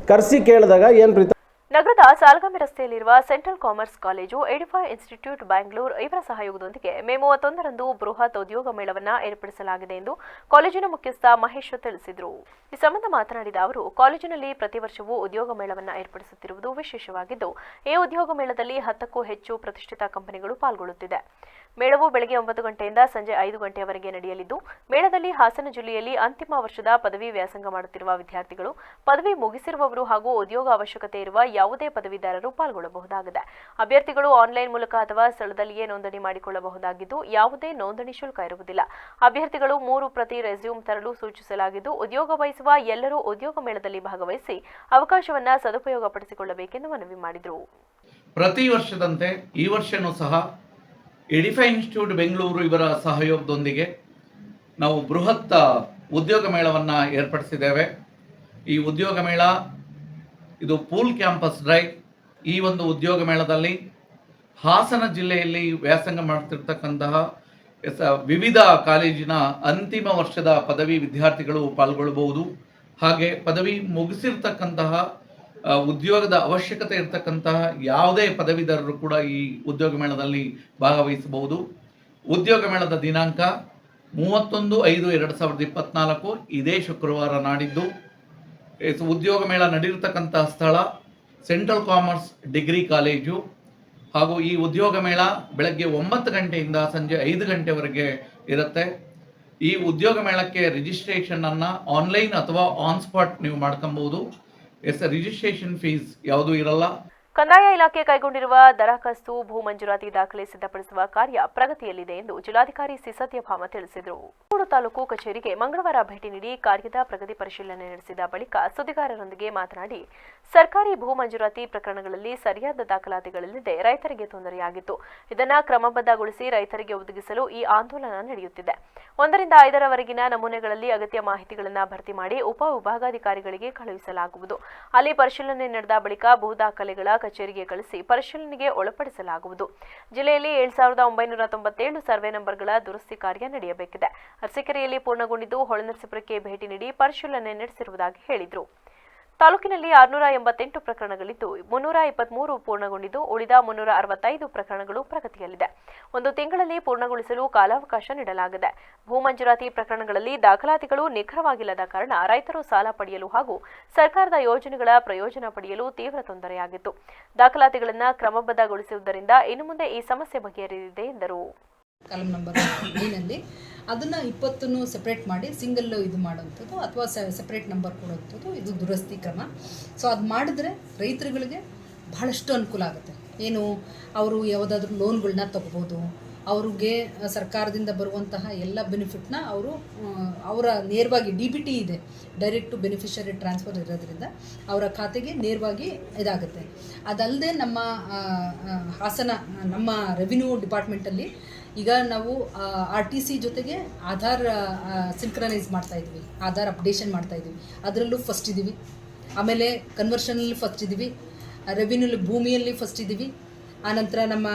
ಕರೆಸಿ ಕೇಳಿದಾಗ ಏನು ಪ್ರೀತಮ್. ನಗರದ ಸಾಲ್ಗಾಮಿ ರಸ್ತೆಯಲ್ಲಿರುವ central commerce college, Edify institute Bangalore ಇವರ ಸಹಯೋಗದೊಂದಿಗೆ ಮೇ 31ರಂದು ಬೃಹತ್ ಉದ್ಯೋಗ ಮೇಳವನ್ನು ಏರ್ಪಡಿಸಲಾಗಿದೆ ಎಂದು ಕಾಲೇಜಿನ ಮುಖ್ಯಸ್ಥ ಮಹೇಶ್ ತಿಳಿಸಿದರು. ಈ ಸಂಬಂಧ ಮಾತನಾಡಿದ ಅವರು, ಕಾಲೇಜಿನಲ್ಲಿ ಪ್ರತಿ ವರ್ಷವೂ ಉದ್ಯೋಗ ಮೇಳವನ್ನು ಏರ್ಪಡಿಸುತ್ತಿರುವುದು ವಿಶೇಷವಾಗಿದ್ದು, ಈ ಉದ್ಯೋಗ ಮೇಳದಲ್ಲಿ 10ಕ್ಕೂ ಹೆಚ್ಚು ಪ್ರತಿಷ್ಠಿತ ಕಂಪನಿಗಳು ಪಾಲ್ಗೊಳ್ಳುತ್ತಿದೆ. ಮೇಳವು ಬೆಳಗ್ಗೆ 9 ಗಂಟೆಯಿಂದ ಸಂಜೆ 5 ಗಂಟೆಯವರೆಗೆ ನಡೆಯಲಿದ್ದು, ಮೇಳದಲ್ಲಿ ಹಾಸನ ಜಿಲ್ಲೆಯಲ್ಲಿ ಅಂತಿಮ ವರ್ಷದ ಪದವಿ ವ್ಯಾಸಂಗ ಮಾಡುತ್ತಿರುವ ವಿದ್ಯಾರ್ಥಿಗಳು, ಪದವಿ ಮುಗಿಸಿರುವವರು ಹಾಗೂ ಉದ್ಯೋಗ ಅವಶ್ಯಕತೆ ಇರುವ ಯಾವುದೇ ಪದವೀಧರರು ಪಾಲ್ಗೊಳ್ಳಬಹುದಾಗಿದೆ. ಅಭ್ಯರ್ಥಿಗಳು ಆನ್ಲೈನ್ ಮೂಲಕ ಅಥವಾ ಸ್ಥಳದಲ್ಲಿಯೇ ನೋಂದಣಿ ಮಾಡಿಕೊಳ್ಳಬಹುದಾಗಿದ್ದು, ಯಾವುದೇ ನೋಂದಣಿ ಶುಲ್ಕ ಇರುವುದಿಲ್ಲ. ಅಭ್ಯರ್ಥಿಗಳು 3 ಪ್ರತಿ ರೆಸ್ಯೂಮ್ ತರಲು ಸೂಚಿಸಲಾಗಿದ್ದು, ಉದ್ಯೋಗ ಬಯಸುವ ಎಲ್ಲರೂ ಉದ್ಯೋಗ ಮೇಳದಲ್ಲಿ ಭಾಗವಹಿಸಿ ಅವಕಾಶವನ್ನು ಸದುಪಯೋಗಪಡಿಸಿಕೊಳ್ಳಬೇಕೆಂದು ಮನವಿ ಮಾಡಿದರು. ಪ್ರತಿ ವರ್ಷದಂತೆ ಈ ವರ್ಷನೂ ಸಹ ಎಡಿಫೈ ಇನ್ಸ್ಟಿಟ್ಯೂಟ್ ಬೆಂಗಳೂರು ಇವರ ಸಹಯೋಗದೊಂದಿಗೆ ನಾವು ಬೃಹತ್ ಉದ್ಯೋಗ ಮೇಳವನ್ನು ಏರ್ಪಡಿಸಿದ್ದೇವೆ. ಈ ಉದ್ಯೋಗ ಮೇಳ ಇದು ಪೂಲ್ ಕ್ಯಾಂಪಸ್ ಡ್ರೈವ್. ಈ ಒಂದು ಉದ್ಯೋಗ ಮೇಳದಲ್ಲಿ ಹಾಸನ ಜಿಲ್ಲೆಯಲ್ಲಿ ವ್ಯಾಸಂಗ ಮಾಡ್ತಿರ್ತಕ್ಕಂತಹ ವಿವಿಧ ಕಾಲೇಜಿನ ಅಂತಿಮ ವರ್ಷದ ಪದವಿ ವಿದ್ಯಾರ್ಥಿಗಳು ಪಾಲ್ಗೊಳ್ಳಬಹುದು. ಹಾಗೆ ಪದವಿ ಮುಗಿಸಿರ್ತಕ್ಕಂತಹ ಉದ್ಯೋಗದ ಅವಶ್ಯಕತೆ ಇರತಕ್ಕಂತಹ ಯಾವುದೇ ಪದವೀಧರರು ಕೂಡ ಈ ಉದ್ಯೋಗ ಮೇಳದಲ್ಲಿ ಭಾಗವಹಿಸಬಹುದು. ಉದ್ಯೋಗ ಮೇಳದ ದಿನಾಂಕ 31/5/2024 ಇದೇ ಶುಕ್ರವಾರ ನಾಡಿದ್ದು. ಉದ್ಯೋಗ ಮೇಳ ನಡೆಯಿರ್ತಕ್ಕಂತಹ ಸ್ಥಳ ಸೆಂಟ್ರಲ್ ಕಾಮರ್ಸ್ ಡಿಗ್ರಿ ಕಾಲೇಜು. ಹಾಗೂ ಈ ಉದ್ಯೋಗ ಮೇಳ ಬೆಳಗ್ಗೆ 9 ಗಂಟೆಯಿಂದ ಸಂಜೆ 5 ಗಂಟೆವರೆಗೆ ಇರುತ್ತೆ. ಈ ಉದ್ಯೋಗ ಮೇಳಕ್ಕೆ ರಿಜಿಸ್ಟ್ರೇಷನ್ ಅನ್ನು ಆನ್ಲೈನ್ ಅಥವಾ ಆನ್ ಸ್ಪಾಟ್ ನೀವು ಮಾಡ್ಕೊಬಹುದು. ರಿಜಿಸ್ಟ್ರೇಷನ್ ಫೀಸ್ ಯಾವುದೂ ಇರಲ್ಲ. ಕಂದಾಯ ಇಲಾಖೆ ಕೈಗೊಂಡಿರುವ ದರಖಾಸ್ತು ಭೂ ಮಂಜೂರಾತಿ ದಾಖಲೆ ಸಿದ್ಧಪಡಿಸುವ ಕಾರ್ಯ ಪ್ರಗತಿಯಲ್ಲಿದೆ ಎಂದು ಜಿಲ್ಲಾಧಿಕಾರಿ ಸಿ ಸತ್ಯಭಾಮ ತಿಳಿಸಿದರು. ಮೂಡು ತಾಲೂಕು ಕಚೇರಿಗೆ ಮಂಗಳವಾರ ಭೇಟಿ ನೀಡಿ ಕಾರ್ಯದ ಪ್ರಗತಿ ಪರಿಶೀಲನೆ ನಡೆಸಿದ ಬಳಿಕ ಸುದ್ದಿಗಾರರೊಂದಿಗೆ ಮಾತನಾಡಿ, ಸರ್ಕಾರಿ ಭೂ ಮಂಜೂರಾತಿ ಪ್ರಕರಣಗಳಲ್ಲಿ ಸರಿಯಾದ ದಾಖಲಾತಿಗಳಿಲ್ಲದೆ ರೈತರಿಗೆ ತೊಂದರೆಯಾಗಿತ್ತು. ಇದನ್ನು ಕ್ರಮಬದ್ಧಗೊಳಿಸಿ ರೈತರಿಗೆ ಒದಗಿಸಲು ಈ ಆಂದೋಲನ ನಡೆಯುತ್ತಿದೆ. 1 ರಿಂದ 5ರವರೆಗಿನ ನಮೂನೆಗಳಲ್ಲಿ ಅಗತ್ಯ ಮಾಹಿತಿಗಳನ್ನು ಭರ್ತಿ ಮಾಡಿ ಉಪ ವಿಭಾಗಾಧಿಕಾರಿಗಳಿಗೆ ಕಳುಹಿಸಲಾಗುವುದು. ಅಲ್ಲಿ ಪರಿಶೀಲನೆ ನಡೆದ ಬಳಿಕ ಭೂ ದಾಖಲೆಗಳ ಕಚೇರಿಗೆ ಕಳಿಸಿ ಪರಿಶೀಲನೆಗೆ ಒಳಪಡಿಸಲಾಗುವುದು. ಜಿಲ್ಲೆಯಲ್ಲಿ 7997 ಸರ್ವೆ ನಂಬರ್ಗಳ ದುರಸ್ತಿ ಕಾರ್ಯ ನಡೆಯಬೇಕಿದೆ. ಅರಸೀಕೆರೆಯಲ್ಲಿ ಪೂರ್ಣಗೊಂಡಿದ್ದು, ಹೊಳೆನರಸೀಪುರಕ್ಕೆ ಭೇಟಿ ನೀಡಿ ಪರಿಶೀಲನೆ ನಡೆಸಿರುವುದಾಗಿ ಹೇಳಿದರು. ತಾಲೂಕಿನಲ್ಲಿ 688 ಪ್ರಕರಣಗಳಿದ್ದು, 323 ಪೂರ್ಣಗೊಂಡಿದ್ದು, ಉಳಿದ 365 ಪ್ರಕರಣಗಳು ಪ್ರಗತಿಯಲ್ಲಿದೆ. 1 ತಿಂಗಳಲ್ಲಿ ಪೂರ್ಣಗೊಳಿಸಲು ಕಾಲಾವಕಾಶ ನೀಡಲಾಗಿದೆ. ಭೂ ಮಂಜೂರಾತಿ ಪ್ರಕರಣಗಳಲ್ಲಿ ದಾಖಲಾತಿಗಳು ನಿಖರವಾಗಿಲ್ಲದ ಕಾರಣ ರೈತರು ಸಾಲ ಪಡೆಯಲು ಹಾಗೂ ಸರ್ಕಾರದ ಯೋಜನೆಗಳ ಪ್ರಯೋಜನ ಪಡೆಯಲು ತೀವ್ರ ತೊಂದರೆಯಾಗಿತ್ತು. ದಾಖಲಾತಿಗಳನ್ನು ಕ್ರಮಬದ್ಧಗೊಳಿಸುವುದರಿಂದ ಇನ್ನು ಮುಂದೆ ಈ ಸಮಸ್ಯೆ ಬಗೆಹರಿದಿದೆ ಎಂದರು. ಕಾಲಮ್ ನಂಬರ್ 9ನಲ್ಲಿ ಅದನ್ನು 20 ಸೆಪ್ರೇಟ್ ಮಾಡಿ ಸಿಂಗಲ್ ಇದು ಮಾಡೋವಂಥದ್ದು ಅಥವಾ ಸೆಪ್ರೇಟ್ ನಂಬರ್ ಕೊಡುವಂಥದ್ದು ಇದು ದುರಸ್ತಿ ಕ್ರಮ. ಸೊ ಅದು ಮಾಡಿದ್ರೆ ರೈತರುಗಳಿಗೆ ಬಹಳಷ್ಟು ಅನುಕೂಲ ಆಗುತ್ತೆ. ಏನು ಅವರು ಯಾವುದಾದ್ರೂ ಲೋನ್ಗಳನ್ನ ತಗೋಬೋದು, ಅವ್ರಿಗೆ ಸರ್ಕಾರದಿಂದ ಬರುವಂತಹ ಎಲ್ಲ ಬೆನಿಫಿಟ್ನ ಅವರ ನೇರವಾಗಿ DBT ಇದೆ, ಡೈರೆಕ್ಟ್ ಟು ಬೆನಿಫಿಷರಿ ಟ್ರಾನ್ಸ್ಫರ್ ಇರೋದ್ರಿಂದ ಅವರ ಖಾತೆಗೆ ನೇರವಾಗಿ ಇದಾಗುತ್ತೆ. ಅದಲ್ಲದೆ ನಮ್ಮ ಹಾಸನ ನಮ್ಮ ರೆವಿನ್ಯೂ ಡಿಪಾರ್ಟ್ಮೆಂಟಲ್ಲಿ ಈಗ ನಾವು RTC ಜೊತೆಗೆ ಆಧಾರ್ ಸಿಂಕ್ರನೈಸ್ ಮಾಡ್ತಾಯಿದ್ವಿ, ಆಧಾರ್ ಅಪ್ಡೇಷನ್ ಮಾಡ್ತಾಯಿದ್ವಿ. ಅದರಲ್ಲೂ ಫಸ್ಟ್ ಇದ್ದೀವಿ. ಆಮೇಲೆ ಕನ್ವರ್ಷನಲ್ಲಿ ಫಸ್ಟ್ ಇದ್ದೀವಿ, ರೆವಿನ್ಯೂಲಿ ಭೂಮಿಯಲ್ಲಿ ಫಸ್ಟ್ ಇದ್ದೀವಿ. ಆನಂತರ ನಮ್ಮ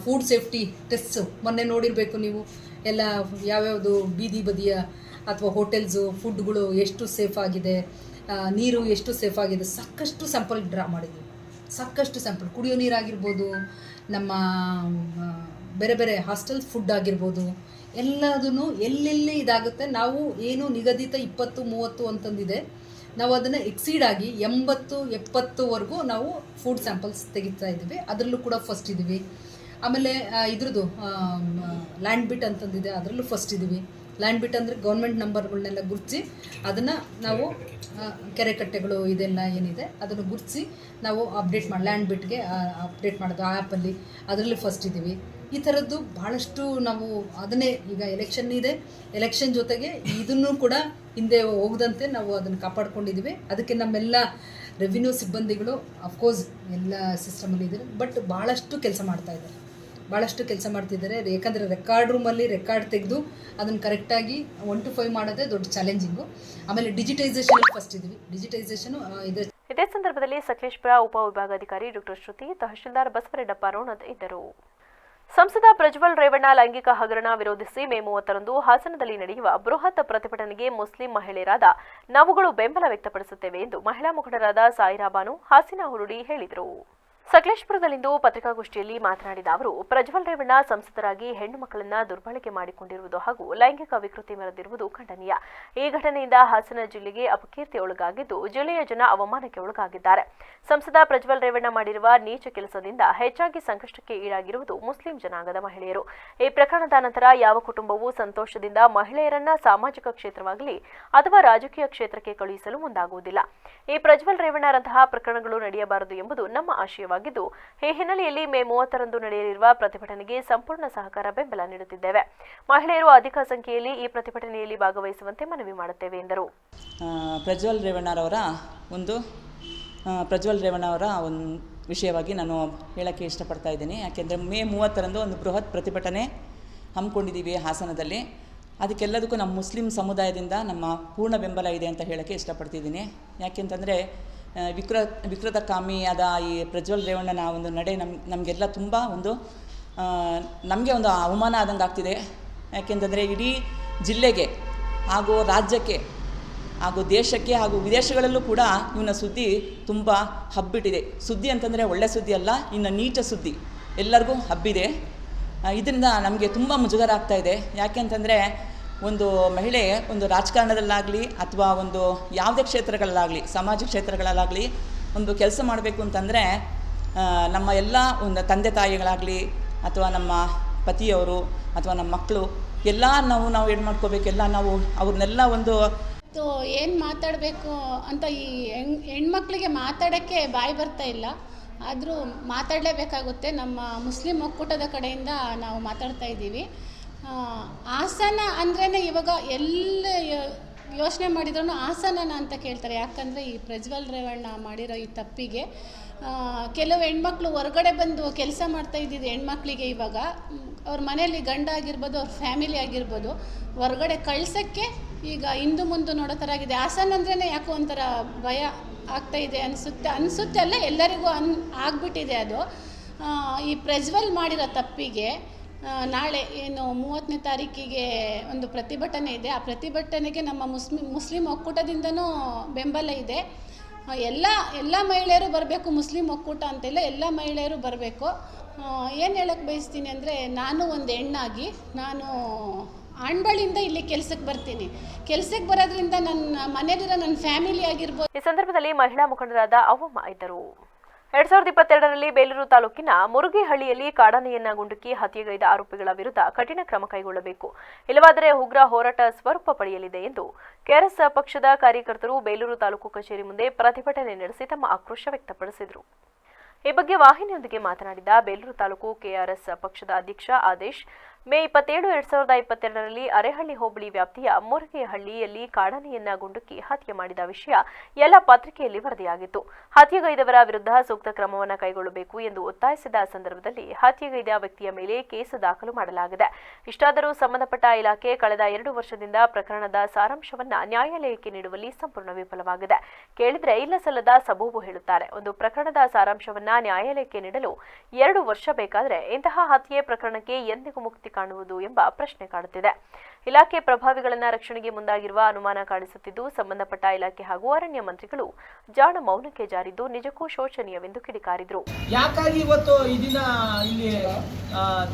ಫುಡ್ ಸೇಫ್ಟಿ ಟೆಸ್ಟ್ಸು ಮೊನ್ನೆ ನೋಡಿರಬೇಕು ನೀವು, ಎಲ್ಲ ಯಾವ್ಯಾವುದು ಬೀದಿ ಬದಿಯ ಅಥವಾ ಹೋಟೆಲ್ಸು ಫುಡ್ಗಳು ಎಷ್ಟು ಸೇಫ್ ಆಗಿದೆ, ನೀರು ಎಷ್ಟು ಸೇಫ್ ಆಗಿದೆ, ಸಾಕಷ್ಟು ಸ್ಯಾಂಪಲ್ ಡ್ರಾ ಮಾಡಿದ್ವಿ. ಸಾಕಷ್ಟು ಸ್ಯಾಂಪಲ್, ಕುಡಿಯೋ ನೀರಾಗಿರ್ಬೋದು, ನಮ್ಮ ಬೇರೆ ಬೇರೆ ಹಾಸ್ಟೆಲ್ ಫುಡ್ ಆಗಿರ್ಬೋದು, ಎಲ್ಲದೂ ಎಲ್ಲೆಲ್ಲಿ ಇದಾಗುತ್ತೆ. ನಾವು ಏನು ನಿಗದಿತ 20-30 ಅಂತಂದಿದೆ, ನಾವು ಅದನ್ನು ಎಕ್ಸೀಡ್ ಆಗಿ 80-70ವರೆಗೂ ನಾವು ಫುಡ್ ಸ್ಯಾಂಪಲ್ಸ್ ತೆಗಿತಾ ಇದ್ದೀವಿ. ಅದರಲ್ಲೂ ಕೂಡ ಫಸ್ಟ್ ಇದ್ದೀವಿ. ಆಮೇಲೆ ಇದ್ರದ್ದು ಲ್ಯಾಂಡ್ ಬಿಟ್ ಅಂತಂದಿದೆ, ಅದರಲ್ಲೂ ಫಸ್ಟ್ ಇದ್ದೀವಿ. ಲ್ಯಾಂಡ್ ಬಿಟ್ ಅಂದರೆ ಗೌರ್ಮೆಂಟ್ ನಂಬರ್ಗಳನ್ನೆಲ್ಲ ಗುರುತಿಸಿ ಅದನ್ನು ನಾವು ಕೆರೆ ಕಟ್ಟೆಗಳು ಇದೆಲ್ಲ ಏನಿದೆ ಅದನ್ನು ಗುರುತಿಸಿ ನಾವು ಲ್ಯಾಂಡ್ ಬಿಟ್ಗೆ ಅಪ್ಡೇಟ್ ಮಾಡೋದು ಆ ಆ್ಯಪಲ್ಲಿ, ಅದರಲ್ಲಿ ಫಸ್ಟ್ ಇದ್ದೀವಿ. ಈ ಥರದ್ದು ಭಾಳಷ್ಟು ನಾವು ಅದನ್ನೇ, ಈಗ ಎಲೆಕ್ಷನ್ ಇದೆ, ಎಲೆಕ್ಷನ್ ಜೊತೆಗೆ ಇದನ್ನು ಕೂಡ ಹಿಂದೆ ಹೋಗದಂತೆ ನಾವು ಅದನ್ನು ಕಾಪಾಡ್ಕೊಂಡಿದ್ದೀವಿ. ಅದಕ್ಕೆ ನಮ್ಮೆಲ್ಲ ರೆವಿನ್ಯೂ ಸಿಬ್ಬಂದಿಗಳು ಅಫ್ಕೋರ್ಸ್ ಎಲ್ಲ ಸಿಸ್ಟಮಲ್ಲಿ ಇದ್ದಾರೆ, ಬಟ್ ಭಾಳಷ್ಟು ಕೆಲಸ ಮಾಡ್ತಿದ್ದಾರೆ. ಯಾಕಂದರೆ ರೆಕಾರ್ಡ್ ರೂಮಲ್ಲಿ ರೆಕಾರ್ಡ್ ತೆಗೆದು ಅದನ್ನು ಕರೆಕ್ಟಾಗಿ 1 to 5 ಮಾಡೋದೇ ದೊಡ್ಡ ಚಾಲೆಂಜಿಂಗು. ಆಮೇಲೆ ಡಿಜಿಟೈಸೇಷನ್ ಫಸ್ಟ್ ಇದ್ದೀವಿ. ಡಿಜಿಟೈಸೇಷನು ಇದೇ ಸಂದರ್ಭದಲ್ಲಿ ಸಕಲೇಶಪುರ ಉಪವಿಭಾಗಾಧಿಕಾರಿ ಡಾಕ್ಟರ್ ಶ್ರುತಿ, ತಹಶೀಲ್ದಾರ್ ಬಸವರೆಡ್ಡಪ್ಪ ರೋಣದ್ ಇದ್ದರು. ಸಂಸದ ಪ್ರಜ್ವಲ್ ರೇವಣ್ಣ ಲೈಂಗಿಕ ಹಗರಣ ವಿರೋಧಿಸಿ ಮೇ 30ರಂದು ಹಾಸನದಲ್ಲಿ ನಡೆಯುವ ಬೃಹತ್ ಪ್ರತಿಭಟನೆಗೆ ಮುಸ್ಲಿಂ ಮಹಿಳೆಯರಾದ ನಾವುಗಳು ಬೆಂಬಲ ವ್ಯಕ್ತಪಡಿಸುತ್ತೇವೆ ಎಂದು ಮಹಿಳಾ ಮುಖಂಡರಾದ ಸಾಯಿರಾ ಬಾನು, ಹಾಸಿನಾ ಹುರುಡಿ ಹೇಳಿದರು. ಸಕಲೇಶಪುರದಲ್ಲಿಂದು ಪತ್ರಿಕಾಗೋಷ್ಠಿಯಲ್ಲಿ ಮಾತನಾಡಿದ ಅವರು, ಪ್ರಜ್ವಲ್ ರೇವಣ್ಣ ಸಂಸದರಾಗಿ ಹೆಣ್ಣು ಮಕ್ಕಳನ್ನ ದುರ್ಬಳಕೆ ಮಾಡಿಕೊಂಡಿರುವುದು ಹಾಗೂ ಲೈಂಗಿಕ ವಿಕೃತಿ ಮೆರೆದಿರುವುದು ಖಂಡನೀಯ. ಈ ಘಟನೆಯಿಂದ ಹಾಸನ ಜಿಲ್ಲೆಗೆ ಅಪಕೀರ್ತಿ ಒಳಗಾಗಿದ್ದು, ಜಿಲ್ಲೆಯ ಜನ ಅವಮಾನಕ್ಕೆ ಒಳಗಾಗಿದ್ದಾರೆ. ಸಂಸದ ಪ್ರಜ್ವಲ್ ರೇವಣ್ಣ ಮಾಡಿರುವ ನೀಚ ಕೆಲಸದಿಂದ ಹೆಚ್ಚಾಗಿ ಸಂಕಷ್ಟಕ್ಕೆ ಈಡಾಗಿರುವುದು ಮುಸ್ಲಿಂ ಜನಾಂಗದ ಮಹಿಳೆಯರು. ಈ ಪ್ರಕರಣದ ನಂತರ ಯಾವ ಕುಟುಂಬವೂ ಸಂತೋಷದಿಂದ ಮಹಿಳೆಯರನ್ನ ಸಾಮಾಜಿಕ ಕ್ಷೇತ್ರವಾಗಲಿ ಅಥವಾ ರಾಜಕೀಯ ಕ್ಷೇತ್ರಕ್ಕೆ ಕಳುಹಿಸಲು ಮುಂದಾಗುವುದಿಲ್ಲ. ಈ ಪ್ರಜ್ವಲ್ ರೇವಣ್ಣರಂತಹ ಪ್ರಕರಣಗಳು ನಡೆಯಬಾರದು ಎಂಬುದು ನಮ್ಮ ಆಶಯವಾಗಿದೆ. ಈ ಹಿನ್ನೆಲೆಯಲ್ಲಿ ಮೇ 30ರಂದು ನಡೆಯಲಿರುವ ಪ್ರತಿಭಟನೆಗೆ ಸಂಪೂರ್ಣ ಸಹಕಾರ ಬೆಂಬಲ ನೀಡುತ್ತಿದ್ದೇವೆ. ಮಹಿಳೆಯರು ಅಧಿಕ ಸಂಖ್ಯೆಯಲ್ಲಿ ಈ ಪ್ರತಿಭಟನೆಯಲ್ಲಿ ಭಾಗವಹಿಸುವಂತೆ ಮನವಿ ಮಾಡುತ್ತೇವೆ ಎಂದರು. ಪ್ರಜ್ವಲ್ ರೇವಣ್ಣ ಅವರ ಒಂದು ವಿಷಯವಾಗಿ ನಾನು ಹೇಳೋಕ್ಕೆ ಇಷ್ಟಪಡ್ತಾ ಇದ್ದೀನಿ. ಯಾಕೆಂದರೆ ಮೇ 30ರಂದು ಒಂದು ಬೃಹತ್ ಪ್ರತಿಭಟನೆ ಹಮ್ಮಿಕೊಂಡಿದ್ದೀವಿ ಹಾಸನದಲ್ಲಿ. ಅದಕ್ಕೆಲ್ಲದಕ್ಕೂ ನಮ್ಮ ಮುಸ್ಲಿಂ ಸಮುದಾಯದಿಂದ ನಮ್ಮ ಪೂರ್ಣ ಬೆಂಬಲ ಇದೆ ಅಂತ ಹೇಳೋಕ್ಕೆ ಇಷ್ಟಪಡ್ತಿದ್ದೀನಿ. ಯಾಕೆಂತಂದರೆ ವಿಕೃತಕಾಮಿಯಾದ ಈ ಪ್ರಜ್ವಲ್ ರೇವಣ್ಣನ ಒಂದು ನಡೆ ನಮಗೆಲ್ಲ ತುಂಬ ನಮಗೆ ಒಂದು ಅವಮಾನ ಆದಂಗೆ ಆಗ್ತಿದೆ. ಯಾಕೆಂತಂದರೆ ಇಡೀ ಜಿಲ್ಲೆಗೆ ಹಾಗೂ ರಾಜ್ಯಕ್ಕೆ ಹಾಗೂ ದೇಶಕ್ಕೆ ಹಾಗೂ ವಿದೇಶಗಳಲ್ಲೂ ಕೂಡ ಇವನ ಸುದ್ದಿ ತುಂಬ ಹಬ್ಬಿಟ್ಟಿದೆ. ಸುದ್ದಿ ಅಂತಂದರೆ ಒಳ್ಳೆ ಸುದ್ದಿ ಅಲ್ಲ, ಇನ್ನು ನೀಚ ಸುದ್ದಿ ಎಲ್ಲರಿಗೂ ಹಬ್ಬಿದೆ. ಇದರಿಂದ ನಮಗೆ ತುಂಬ ಮುಜುಗರ ಆಗ್ತಾಯಿದೆ. ಯಾಕೆ ಅಂತಂದರೆ ಒಂದು ಮಹಿಳೆ ಒಂದು ರಾಜಕಾರಣದಲ್ಲಾಗಲಿ ಅಥವಾ ಒಂದು ಯಾವುದೇ ಕ್ಷೇತ್ರಗಳಲ್ಲಾಗಲಿ, ಸಮಾಜ ಕ್ಷೇತ್ರಗಳಲ್ಲಾಗಲಿ ಒಂದು ಕೆಲಸ ಮಾಡಬೇಕು ಅಂತಂದರೆ ನಮ್ಮ ಎಲ್ಲ ಒಂದು ತಂದೆ ತಾಯಿಗಳಾಗಲಿ ಅಥವಾ ನಮ್ಮ ಪತಿಯವರು ಅಥವಾ ನಮ್ಮ ಮಕ್ಕಳು ಎಲ್ಲ ನಾವು ಏನು ಮಾಡ್ಕೋಬೇಕು, ಎಲ್ಲ ನಾವು ಅವ್ರನ್ನೆಲ್ಲ ಒಂದು ಏನು ಮಾತಾಡಬೇಕು ಅಂತ ಈ ಹೆಣ್ಮಕ್ಳಿಗೆ ಮಾತಾಡೋಕ್ಕೆ ಬಾಯಿ ಬರ್ತಾ ಇಲ್ಲ. ಆದರೂ ಮಾತಾಡಲೇಬೇಕಾಗುತ್ತೆ. ನಮ್ಮ ಮುಸ್ಲಿಂ ಒಕ್ಕೂಟದ ಕಡೆಯಿಂದ ನಾವು ಮಾತಾಡ್ತಾ ಇದ್ದೀವಿ. ಹಾಸನ ಅಂದ್ರೇ ಇವಾಗ ಎಲ್ಲ ಯೋಚನೆ ಮಾಡಿದ್ರೂ ಹಾಸನನ ಅಂತ ಕೇಳ್ತಾರೆ. ಯಾಕಂದರೆ ಈ ಪ್ರಜ್ವಲ್ ರೇವಣ್ಣ ಮಾಡಿರೋ ಈ ತಪ್ಪಿಗೆ ಕೆಲವು ಹೆಣ್ಮಕ್ಳು ಹೊರಗಡೆ ಬಂದು ಕೆಲಸ ಮಾಡ್ತಾ ಇದ್ದಿದ್ದು ಹೆಣ್ಮಕ್ಳಿಗೆ ಇವಾಗ ಅವ್ರ ಮನೆಯಲ್ಲಿ ಗಂಡ ಆಗಿರ್ಬೋದು, ಅವ್ರ ಫ್ಯಾಮಿಲಿ ಆಗಿರ್ಬೋದು, ಹೊರಗಡೆ ಕಳ್ಸೋಕ್ಕೆ ಈಗ ಹಿಂದು ಮುಂದೆ ನೋಡೋ ಥರ ಆಗಿದೆ. ಹಾಸನ ಅಂದ್ರೇ ಯಾಕೋ ಒಂಥರ ಭಯ ಆಗ್ತಾಯಿದೆ ಅನಿಸುತ್ತೆ ಅಲ್ಲ, ಎಲ್ಲರಿಗೂ ಆಗ್ಬಿಟ್ಟಿದೆ ಅದು. ಈ ಪ್ರಜ್ವಲ್ ಮಾಡಿರೋ ತಪ್ಪಿಗೆ ನಾಳೆ ಏನು 30ನೇ ತಾರೀಕಿಗೆ ಒಂದು ಪ್ರತಿಭಟನೆ ಇದೆ. ಆ ಪ್ರತಿಭಟನೆಗೆ ನಮ್ಮ ಮುಸ್ಲಿಂ ಒಕ್ಕೂಟದಿಂದನೂ ಬೆಂಬಲ ಇದೆ. ಎಲ್ಲ ಮಹಿಳೆಯರು ಬರಬೇಕು. ಮುಸ್ಲಿಂ ಒಕ್ಕೂಟ ಅಂತಿಲ್ಲ, ಎಲ್ಲ ಮಹಿಳೆಯರು ಬರಬೇಕು. ಏನು ಹೇಳಕ್ಕೆ ಬಯಸ್ತೀನಿ ಅಂದರೆ, ನಾನು ಒಂದು ಹೆಣ್ಣಾಗಿ ನಾನು ಆಣ್ಬಳಿಂದ ಇಲ್ಲಿ ಕೆಲಸಕ್ಕೆ ಬರ್ತೀನಿ. ಕೆಲಸಕ್ಕೆ ಬರೋದ್ರಿಂದ ನನ್ನ ಮನೆಯಲ್ಲಿರೋ ನನ್ನ ಫ್ಯಾಮಿಲಿ ಆಗಿರ್ಬೋದು. ಈ ಸಂದರ್ಭದಲ್ಲಿ ಮಹಿಳಾ ಮುಖಂಡರಾದ ಅವ್ವಮ್ಮ ಇದ್ದರು. 2022ರಲ್ಲಿ ಬೇಲೂರು ತಾಲೂಕಿನ ಮುರುಗಿಹಳ್ಳಿಯಲ್ಲಿ ಕಾಡಾನೆಯನ್ನ ಗುಂಡುಕಿ ಹತ್ಯೆಗೈದ ಆರೋಪಿಗಳ ವಿರುದ್ಧ ಕಠಿಣ ಕ್ರಮ ಕೈಗೊಳ್ಳಬೇಕು, ಇಲ್ಲವಾದರೆ ಉಗ್ರ ಹೋರಾಟ ಸ್ವರೂಪ ಪಡೆಯಲಿದೆ ಎಂದು ಕೆಆರ್ಎಸ್ ಪಕ್ಷದ ಕಾರ್ಯಕರ್ತರು ಬೇಲೂರು ತಾಲೂಕು ಕಚೇರಿ ಮುಂದೆ ಪ್ರತಿಭಟನೆ ನಡೆಸಿ ತಮ್ಮ ಆಕ್ರೋಶ ವ್ಯಕ್ತಪಡಿಸಿದರು. ಈ ಬಗ್ಗೆ ವಾಹಿನಿಯೊಂದಿಗೆ ಮಾತನಾಡಿದ ಬೇಲೂರು ತಾಲೂಕು ಕೆಆರ್ಎಸ್ ಪಕ್ಷದ ಅಧ್ಯಕ್ಷ ಆದೇಶ್, ಮೇ 27, 2022ರಲ್ಲಿ ಅರೆಹಳ್ಳಿ ಹೋಬಳಿ ವ್ಯಾಪ್ತಿಯ ಮುರುಗೇಹಳ್ಳಿಯಲ್ಲಿ ಕಾಡಾನೆಯನ್ನ ಗುಂಡುಕಿ ಹತ್ಯೆ ಮಾಡಿದ ವಿಷಯ ಎಲ್ಲ ಪತ್ರಿಕೆಯಲ್ಲಿ ವರದಿಯಾಗಿತ್ತು. ಹತ್ಯೆಗೈದವರ ವಿರುದ್ಧ ಸೂಕ್ತ ಕ್ರಮವನ್ನು ಕೈಗೊಳ್ಳಬೇಕು ಎಂದು ಒತ್ತಾಯಿಸಿದ ಸಂದರ್ಭದಲ್ಲಿ ಹತ್ಯೆಗೈದ ವ್ಯಕ್ತಿಯ ಮೇಲೆ ಕೇಸು ದಾಖಲು ಮಾಡಲಾಗಿದೆ. ಇಷ್ಟಾದರೂ ಸಂಬಂಧಪಟ್ಟ ಇಲಾಖೆ ಕಳೆದ 2 ವರ್ಷದಿಂದ ಪ್ರಕರಣದ ಸಾರಾಂಶವನ್ನ ನ್ಯಾಯಾಲಯಕ್ಕೆ ನೀಡುವಲ್ಲಿ ಸಂಪೂರ್ಣ ವಿಫಲವಾಗಿದೆ. ಕೇಳಿದ್ರೆ ಇಲ್ಲ ಸಲ್ಲದ ಸಬೂಬು ಹೇಳುತ್ತಾರೆ. ಒಂದು ಪ್ರಕರಣದ ಸಾರಾಂಶವನ್ನ ನ್ಯಾಯಾಲಯಕ್ಕೆ ನೀಡಲು 2 ವರ್ಷ ಬೇಕಾದರೆ ಇಂತಹ ಹತ್ಯೆ ಪ್ರಕರಣಕ್ಕೆ ಎಂದಿಗೂ ಮುಕ್ತಿ ಕಾಣುವುದು ಎಂಬ ಪ್ರಶ್ನೆ ಕಾಡುತ್ತಿದೆ. ಇಲಾಖೆ ಪ್ರಭಾವಿಗಳನ್ನ ರಕ್ಷಣೆಗೆ ಮುಂದಾಗಿರುವ ಅನುಮಾನ ಕಾಣಿಸುತ್ತಿದ್ದು, ಸಂಬಂಧಪಟ್ಟ ಇಲಾಖೆ ಹಾಗೂ ಅರಣ್ಯ ಮಂತ್ರಿಗಳು ಜಾಣ ಮೌನಕ್ಕೆ ಜಾರಿದ್ದು ನಿಜಕ್ಕೂ ಶೋಚನೀಯವೆಂದು ಕಿಡಿಕಾರಿದರು. ಯಾಕಾಗಿ ಇವತ್ತು ಈ ದಿನ ಇಲ್ಲಿ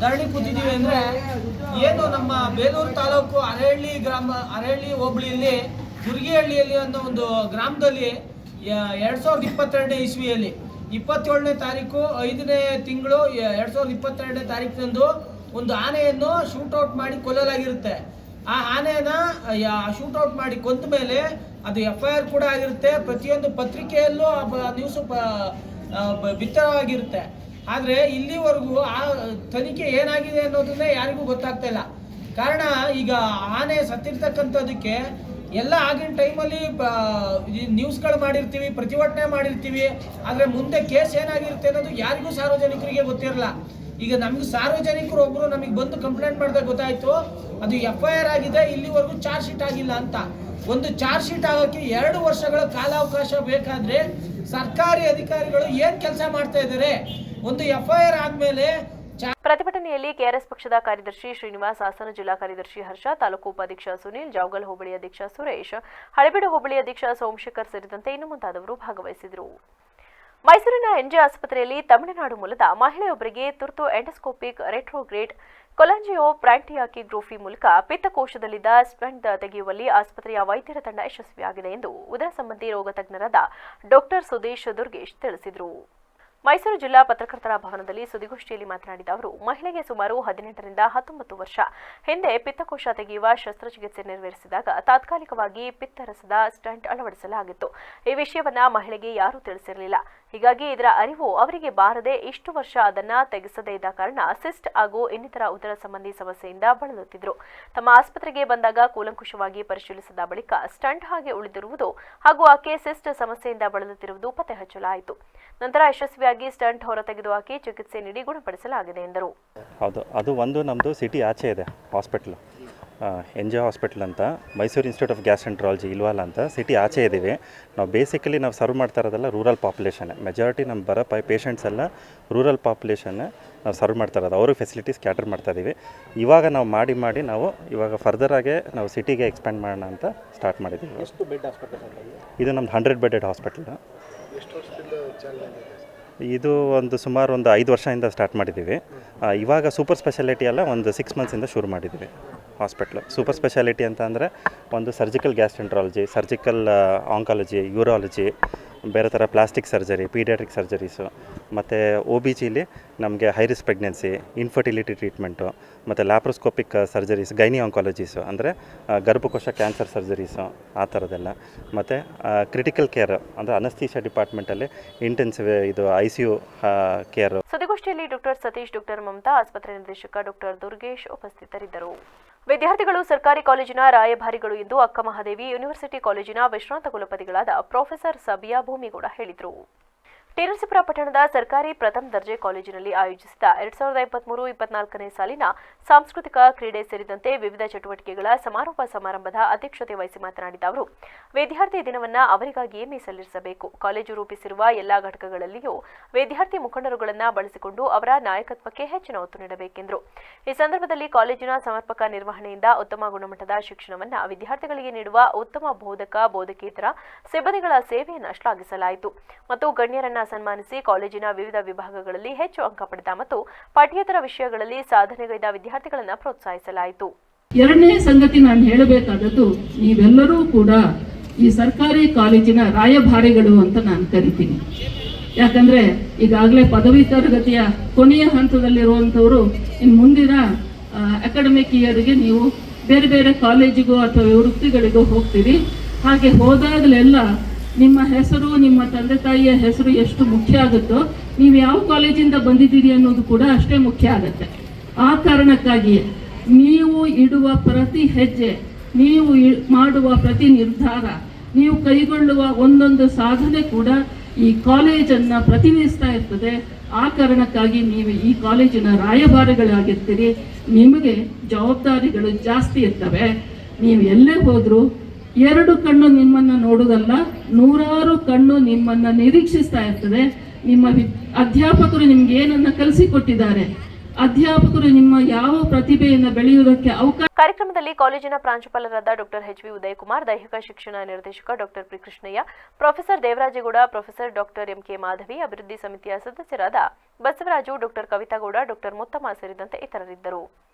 ಧರಣಿ ಕೂತಿದ್ದೀವಿ ಅಂದರೆ, ಏನು ನಮ್ಮ ಬೇಲೂರು ತಾಲೂಕು ಅರಹಳ್ಳಿ ಹೋಬಳಿಯಲ್ಲಿ ಗುರ್ಗಿಹಳ್ಳಿಯಲ್ಲಿ ಅನ್ನೋ ಒಂದು ಗ್ರಾಮದಲ್ಲಿ 2022 ಇಸ್ವಿಯಲ್ಲಿ 27ನೇ ತಾರೀಕು 5ನೇ ತಿಂಗಳು 2022ನೇ ತಾರೀಕಿನಂದು ಒಂದು ಆನೆಯನ್ನು ಶೂಟೌಟ್ ಮಾಡಿ ಕೊಲ್ಲಲಾಗಿರುತ್ತೆ. ಆ ಆನೆಯನ್ನ ಶೂಟೌಟ್ ಮಾಡಿ ಕೊಂದ ಮೇಲೆ ಅದು FIR ಕೂಡ ಆಗಿರುತ್ತೆ. ಪ್ರತಿಯೊಂದು ಪತ್ರಿಕೆಯಲ್ಲೂ ನ್ಯೂಸು ಬಿತ್ತರವಾಗಿರುತ್ತೆ. ಆದರೆ ಇಲ್ಲಿವರೆಗೂ ಆ ತನಿಖೆ ಏನಾಗಿದೆ ಅನ್ನೋದನ್ನೇ ಯಾರಿಗೂ ಗೊತ್ತಾಗ್ತಾ ಇಲ್ಲ. ಕಾರಣ, ಈಗ ಆನೆ ಸತ್ತಿರ್ತಕ್ಕಂಥದ್ದಕ್ಕೆ ಎಲ್ಲ ಆಗಿನ ಟೈಮಲ್ಲಿ ನ್ಯೂಸ್ಗಳು ಮಾಡಿರ್ತೀವಿ, ಪ್ರತಿಭಟನೆ ಮಾಡಿರ್ತೀವಿ. ಆದರೆ ಮುಂದೆ ಕೇಸ್ ಏನಾಗಿರುತ್ತೆ ಅನ್ನೋದು ಯಾರಿಗೂ ಸಾರ್ವಜನಿಕರಿಗೆ ಗೊತ್ತಿರಲ್ಲ. ಈಗ ನಮ್ಗೆ ಸಾರ್ವಜನಿಕರು ಒಬ್ಬರು ನಮಗೆ ಬಂದು ಕಂಪ್ಲೇಂಟ್ ಮಾಡಿದಾಗ ಗೊತ್ತಾಯಿತು ಅದು FIR ಆಗಿದೆ, ಇಲ್ಲಿವರೆಗೂ ಚಾರ್ಜ್ ಶೀಟ್ ಆಗಿಲ್ಲ ಅಂತ. ಒಂದು ಚಾರ್ಜ್ ಶೀಟ್ ಆಗೋಕ್ಕೆ 2 ವರ್ಷಗಳ ಕಾಲಾವಕಾಶ ಬೇಕಾದರೆ ಸರ್ಕಾರಿ ಅಧಿಕಾರಿಗಳು ಏನು ಕೆಲಸ ಮಾಡ್ತಾ ಇದ್ದಾರೆ? ಒಂದು FIR ಆದಮೇಲೆ ಪ್ರತಿಭಟನೆಯಲ್ಲಿ ಕೆಆರ್ಎಸ್ ಪಕ್ಷದ ಕಾರ್ಯದರ್ಶಿ ಶ್ರೀನಿವಾಸ್, ಹಾಸನ ಜಿಲ್ಲಾ ಕಾರ್ಯದರ್ಶಿ ಹರ್ಷ, ತಾಲೂಕು ಉಪಾಧ್ಯಕ್ಷ ಸುನೀಲ್, ಜಾವಗಲ್ ಹೋಬಳಿ ಅಧ್ಯಕ್ಷ ಸುರೇಶ್, ಹಳೆಬೀಡು ಹೋಬಳಿ ಅಧ್ಯಕ್ಷ ಸೋಮಶೇಖರ್ ಸೇರಿದಂತೆ ಇನ್ನು ಮುಂತಾದವರು ಭಾಗವಹಿಸಿದರು. ಮೈಸೂರಿನ ಎನ್ಜೆ ಆಸ್ಪತ್ರೆಯಲ್ಲಿ ತಮಿಳುನಾಡು ಮೂಲದ ಮಹಿಳೆಯೊಬ್ಬರಿಗೆ ತುರ್ತು ಎಂಡೋಸ್ಕೋಪಿಕ್ ರೆಟ್ರೋಗ್ರೇಡ್ ಕೊಲಾಂಜಿಯೋಪ್ಲಾಂಟಿಯಾಕಿಗ್ರಫಿ ಮೂಲಕ ಪಿತ್ತಕೋಶದಲ್ಲಿದ್ದ ಸ್ಟೆಂಟ್ ತೆಗೆಯುವಲ್ಲಿ ಆಸ್ಪತ್ರೆಯ ವೈದ್ಯರ ತಂಡ ಯಶಸ್ವಿಯಾಗಿದೆ ಎಂದು ಉದರ ಸಂಬಂಧಿ ರೋಗ ತಜ್ಞರಾದ ಡಾಕ್ಟರ್ ಸುದೇಶ್ ದುರ್ಗೇಶ್ ತಿಳಿಸಿದರು. ಮೈಸೂರು ಜಿಲ್ಲಾ ಪತ್ರಕರ್ತರ ಭವನದಲ್ಲಿ ಸುದ್ದಿಗೋಷ್ಠಿಯಲ್ಲಿ ಮಾತನಾಡಿದ ಅವರು, ಮಹಿಳೆಗೆ ಸುಮಾರು 18 ರಿಂದ 19 ವರ್ಷ ಹಿಂದೆ ಪಿತ್ತಕೋಶ ತೆಗೆಯುವ ಶಸ್ತ್ರಚಿಕಿತ್ಸೆ ನೆರವೇರಿಸಿದಾಗ ತಾತ್ಕಾಲಿಕವಾಗಿ ಪಿತ್ತರಸದ ಸ್ಟಂಟ್ ಅಳವಡಿಸಲಾಗಿತ್ತು. ಈ ವಿಷಯವನ್ನ ಮಹಿಳೆಗೆ ಯಾರೂ ತಿಳಿಸಿರಲಿಲ್ಲ. ಹೀಗಾಗಿ ಇದರ ಅರಿವು ಅವರಿಗೆ ಬಾರದೆ ಇಷ್ಟು ವರ್ಷ ಅದನ್ನ ತೆಗೆಸದೇ ಇದ್ದ ಕಾರಣ ಸಿಸ್ಟ್ ಹಾಗೂ ಇನ್ನಿತರ ಉದರ ಸಂಬಂಧಿ ಸಮಸ್ಯೆಯಿಂದ ಬಳಲುತ್ತಿದ್ದರು. ತಮ್ಮ ಆಸ್ಪತ್ರೆಗೆ ಬಂದಾಗ ಕೂಲಂಕುಷವಾಗಿ ಪರಿಶೀಲಿಸಿದ ಬಳಿಕ ಸ್ಟಂಟ್ ಹಾಗೆ ಉಳಿದಿರುವುದು ಹಾಗೂ ಆಕೆ ಸಿಸ್ಟ್ ಸಮಸ್ಯೆಯಿಂದ ಬಳಲುತ್ತಿರುವುದು ಪತ್ತೆ ಹಚ್ಚಲಾಯಿತು. ನಂತರ ಯಶಸ್ವಿಯಾಗಿ ಸ್ಟಂಟ್ ಹೊರತೆಗೆದು ಹಾಕಿ ಚಿಕಿತ್ಸೆ ನೀಡಿ ಗುಣಪಡಿಸಲಾಗಿದೆ ಎಂದರು. ಹೌದು, ಅದು ಒಂದು ನಮ್ಮದು ಸಿಟಿ ಆಚೆ ಇದೆ ಹಾಸ್ಪಿಟ್ಲು, ಎನ್ಜೆ ಹಾಸ್ಪಿಟ್ಲ್ ಅಂತ, ಮೈಸೂರು ಇನ್ಸ್ಟಿಟ್ಯೂಟ್ ಆಫ್ ಗ್ಯಾಸ್ಟ್ರೆಂಟ್ರಾಲಜಿ ಇಲ್ವಾಲ ಅಂತ ಸಿಟಿ ಆಚೆ ಇದ್ದೀವಿ. ನಾವು ಬೇಸಿಕಲಿ ನಾವು ಸರ್ವ್ ಮಾಡ್ತಾ ಇರೋದೆಲ್ಲ ರೂರಲ್ ಪಾಪ್ಯುಲೇಷನ್. ಮೆಜಾರಿಟಿ ನಮ್ಮ ಬರೋ ಪೇಷಂಟ್ಸ್ ಎಲ್ಲ ರೂರಲ್ ಪಾಪ್ಯುಲೇಷನ್ನೇ ನಾವು ಸರ್ವ್ ಮಾಡ್ತಾ ಇರೋದು. ಅವ್ರಿಗೆ ಫೆಸಿಲಿಟೀಸ್ ಕ್ಯಾಟರ್ ಮಾಡ್ತಾ ಇದ್ದೀವಿ. ಇವಾಗ ನಾವು ಮಾಡಿ ನಾವು ಇವಾಗ ಫರ್ದರಾಗೆ ನಾವು ಸಿಟಿಗೆ ಎಕ್ಸ್ಪ್ಯಾಂಡ್ ಮಾಡೋಣ ಅಂತ ಸ್ಟಾರ್ಟ್ ಮಾಡಿದ್ದೀವಿ. ಎಷ್ಟು ಬೆಡ್ ಹಾಸ್ಪಿಟಲ್? ಇದು ನಮ್ದು 100 ಬೆಡೆಡ್ ಹಾಸ್ಪಿಟಲ್. ಇದು ಸುಮಾರು 5 ವರ್ಷದಿಂದ ಸ್ಟಾರ್ಟ್ ಮಾಡಿದ್ದೀವಿ. ಇವಾಗ ಸೂಪರ್ ಸ್ಪೆಷಾಲಿಟಿ ಎಲ್ಲ 6 ಮಂತ್ಸಿಂದ ಶುರು ಮಾಡಿದ್ದೀವಿ ಹಾಸ್ಪಿಟ್ಲು. ಸೂಪರ್ ಸ್ಪೆಷಾಲಿಟಿ ಅಂತ ಅಂದರೆ ಒಂದು surgical gastroenterology, surgical oncology, urology, ಬೇರೆ ಥರ ಪ್ಲಾಸ್ಟಿಕ್ ಸರ್ಜರಿ, ಪೀಡಿಯಾಟ್ರಿಕ್ ಸರ್ಜರೀಸು, ಮತ್ತು OBGಲಿ ನಮಗೆ high risk pregnancy, infertility treatment, ಮತ್ತು ಲ್ಯಾಪ್ರೋಸ್ಕೋಪಿಕ್ ಸರ್ಜರೀಸ್, ಗೈನಿ ಆಂಕಾಲಜೀಸು ಅಂದರೆ ಗರ್ಭಕೋಶ ಕ್ಯಾನ್ಸರ್ ಸರ್ಜರೀಸು, ಆ ಥರದ್ದೆಲ್ಲ. ಮತ್ತು ಕ್ರಿಟಿಕಲ್ ಕೇರ್ ಅಂದರೆ ಅನಸ್ಥೀಷಿಯಾ ಡಿಪಾರ್ಟ್ಮೆಂಟಲ್ಲಿ ಇಂಟೆನ್ಸಿವ್ ಇದು ICU ಕೇರ್. ಸುದ್ದಿಗೋಷ್ಠಿಯಲ್ಲಿ ಡಾಕ್ಟರ್ ಸತೀಶ್, ಡಾಕ್ಟರ್ ಮಮತಾ, ಆಸ್ಪತ್ರೆ ನಿರ್ದೇಶಕ ಡಾಕ್ಟರ್ ದುರ್ಗೇಶ್ ಉಪಸ್ಥಿತರಿದ್ದರು. ವಿದ್ಯಾರ್ಥಿಗಳು ಸರ್ಕಾರಿ ಕಾಲೇಜಿನ ರಾಯಭಾರಿಗಳು ಎಂದು ಅಕ್ಕಮಹಾದೇವಿ ಯೂನಿವರ್ಸಿಟಿ ಕಾಲೇಜಿನ ವಿಶ್ರಾಂತ ಕುಲಪತಿಗಳಾದ ಪ್ರೊಫೆಸರ್ ಸಬಿಯಾ ಭೂಮಿಗೌಡ ಹೇಳಿದರು. ಟಿನರಸೀಪುರ ಪಟ್ಟಣದ ಸರ್ಕಾರಿ ಪ್ರಥಮ ದರ್ಜೆ ಕಾಲೇಜಿನಲ್ಲಿ ಆಯೋಜಿಸಿದ 2023-24ನೇ ಸಾಲಿನ ಸಾಂಸ್ಕೃತಿಕ ಕ್ರೀಡೆ ಸೇರಿದಂತೆ ವಿವಿಧ ಚಟುವಟಿಕೆಗಳ ಸಮಾರೋಪ ಸಮಾರಂಭದ ಅಧ್ಯಕ್ಷತೆ ವಹಿಸಿ ಮಾತನಾಡಿದ ಅವರು, ವಿದ್ಯಾರ್ಥಿ ದಿನವನ್ನು ಅವರಿಗಾಗಿಯೇ ಮೀಸಲಿರಿಸಬೇಕು. ಕಾಲೇಜು ರೂಪಿಸಿರುವ ಎಲ್ಲಾ ಘಟಕಗಳಲ್ಲಿಯೂ ವಿದ್ಯಾರ್ಥಿ ಮುಖಂಡರುಗಳನ್ನು ಬಳಸಿಕೊಂಡು ಅವರ ನಾಯಕತ್ವಕ್ಕೆ ಹೆಚ್ಚಿನ ಒತ್ತು ನೀಡಬೇಕೆಂದರು. ಈ ಸಂದರ್ಭದಲ್ಲಿ ಕಾಲೇಜಿನ ಸಮರ್ಪಕ ನಿರ್ವಹಣೆಯಿಂದ ಉತ್ತಮ ಗುಣಮಟ್ಟದ ಶಿಕ್ಷಣವನ್ನು ವಿದ್ಯಾರ್ಥಿಗಳಿಗೆ ನೀಡುವ ಉತ್ತಮ ಬೋಧಕ ಬೋಧಕೇತರ ಸಿಬ್ಬಂದಿಗಳ ಸೇವೆಯನ್ನು ಶ್ಲಾಘಿಸಲಾಯಿತು ಮತ್ತು ಗಣ್ಯರನ್ನ ಸನ್ಮಾನಿಸಿ ಕಾಲೇಜಿನ ವಿವಿಧ ವಿಭಾಗಗಳಲ್ಲಿ ಹೆಚ್ಚು ಅಂಕ ಪಡೆದ ಮತ್ತು ಪಠ್ಯೇತರ ವಿಷಯಗಳಲ್ಲಿ ಸಾಧನೆಗೈದ ವಿದ್ಯಾರ್ಥಿಗಳನ್ನು ಪ್ರೋತ್ಸಾಹಿಸಲಾಯಿತು. ಎರಡನೇ ಸಂಗತಿ ನಾನು ಹೇಳಬೇಕಾದದ್ದು, ನೀವೆಲ್ಲರೂ ಕೂಡ ಈ ಸರ್ಕಾರಿ ಕಾಲೇಜಿನ ರಾಯಭಾರಿಗಳು ಅಂತ ನಾನು ಕರಿತೀನಿ. ಯಾಕಂದ್ರೆ ಈಗಾಗಲೇ ಪದವಿ ತರಗತಿಯ ಕೊನೆಯ ಹಂತದಲ್ಲಿರುವಂಥವರು ಇನ್ನು ಮುಂದಿನ ಅಕಾಡೆಮಿಕ್ ಇಯರ್ಗೆ ನೀವು ಬೇರೆ ಬೇರೆ ಕಾಲೇಜಿಗೋ ಅಥವಾ ವೃತ್ತಿಗಳಿಗೋ ಹೋಗ್ತೀರಿ. ಹಾಗೆ ಹೋದಾಗಲೆಲ್ಲ ನಿಮ್ಮ ಹೆಸರು, ನಿಮ್ಮ ತಂದೆ ತಾಯಿಯ ಹೆಸರು ಎಷ್ಟು ಮುಖ್ಯ ಆಗುತ್ತೋ, ನೀವು ಯಾವ ಕಾಲೇಜಿಂದ ಬಂದಿದ್ದೀರಿ ಅನ್ನೋದು ಕೂಡ ಅಷ್ಟೇ ಮುಖ್ಯ ಆಗುತ್ತೆ. ಆ ಕಾರಣಕ್ಕಾಗಿ ನೀವು ಇಡುವ ಪ್ರತಿ ಹೆಜ್ಜೆ, ನೀವು ಮಾಡುವ ಪ್ರತಿ ನಿರ್ಧಾರ, ನೀವು ಕೈಗೊಳ್ಳುವ ಒಂದೊಂದು ಸಾಧನೆ ಕೂಡ ಈ ಕಾಲೇಜನ್ನು ಪ್ರತಿನಿಧಿಸ್ತಾ ಇರ್ತದೆ. ಆ ಕಾರಣಕ್ಕಾಗಿ ನೀವು ಈ ಕಾಲೇಜಿನ ರಾಯಭಾರಿಗಳಾಗಿರ್ತೀರಿ. ನಿಮಗೆ ಜವಾಬ್ದಾರಿಗಳು ಜಾಸ್ತಿ ಇರ್ತವೆ. ನೀವು ಎಲ್ಲೇ ಹೋದರೂ 2 ಕಣ್ಣು ನಿಮ್ಮನ್ನು ನೋಡುವುದಲ್ಲ, 100 ಕಣ್ಣು ನಿಮ್ಮನ್ನು ನಿರೀಕ್ಷಿಸ್ತಾ ಇರ್ತದೆ. ನಿಮ್ಮ ಅಧ್ಯಾಪಕರು ನಿಮ್ಗೆ ಏನನ್ನು ಕಲಿಸಿಕೊಟ್ಟಿದ್ದಾರೆ, ಅಧ್ಯಾಪಕರು ನಿಮ್ಮ ಯಾವ ಪ್ರತಿಭೆಯನ್ನು ಬೆಳೆಯುವುದಕ್ಕೆ ಅವಕಾಶ. ಕಾರ್ಯಕ್ರಮದಲ್ಲಿ ಕಾಲೇಜಿನ ಪ್ರಾಂಶುಪಾಲರಾದ ಡಾಕ್ಟರ್ ಎಚ್ ವಿ ಉದಯಕುಮಾರ್, ದೈಹಿಕ ಶಿಕ್ಷಣ ನಿರ್ದೇಶಕ doctor P Krishnaiah, professor Devarajegowda, professor doctor M K Madhavi, ಅಭಿವೃದ್ಧಿ ಸಮಿತಿಯ ಸದಸ್ಯರಾದ ಬಸವರಾಜು, ಡಾಕ್ಟರ್ ಕವಿತಾಗೌಡ, ಡಾಕ್ಟರ್ ಮುತ್ತಮ್ಮ ಸೇರಿದಂತೆ ಇತರರಿದ್ದರು.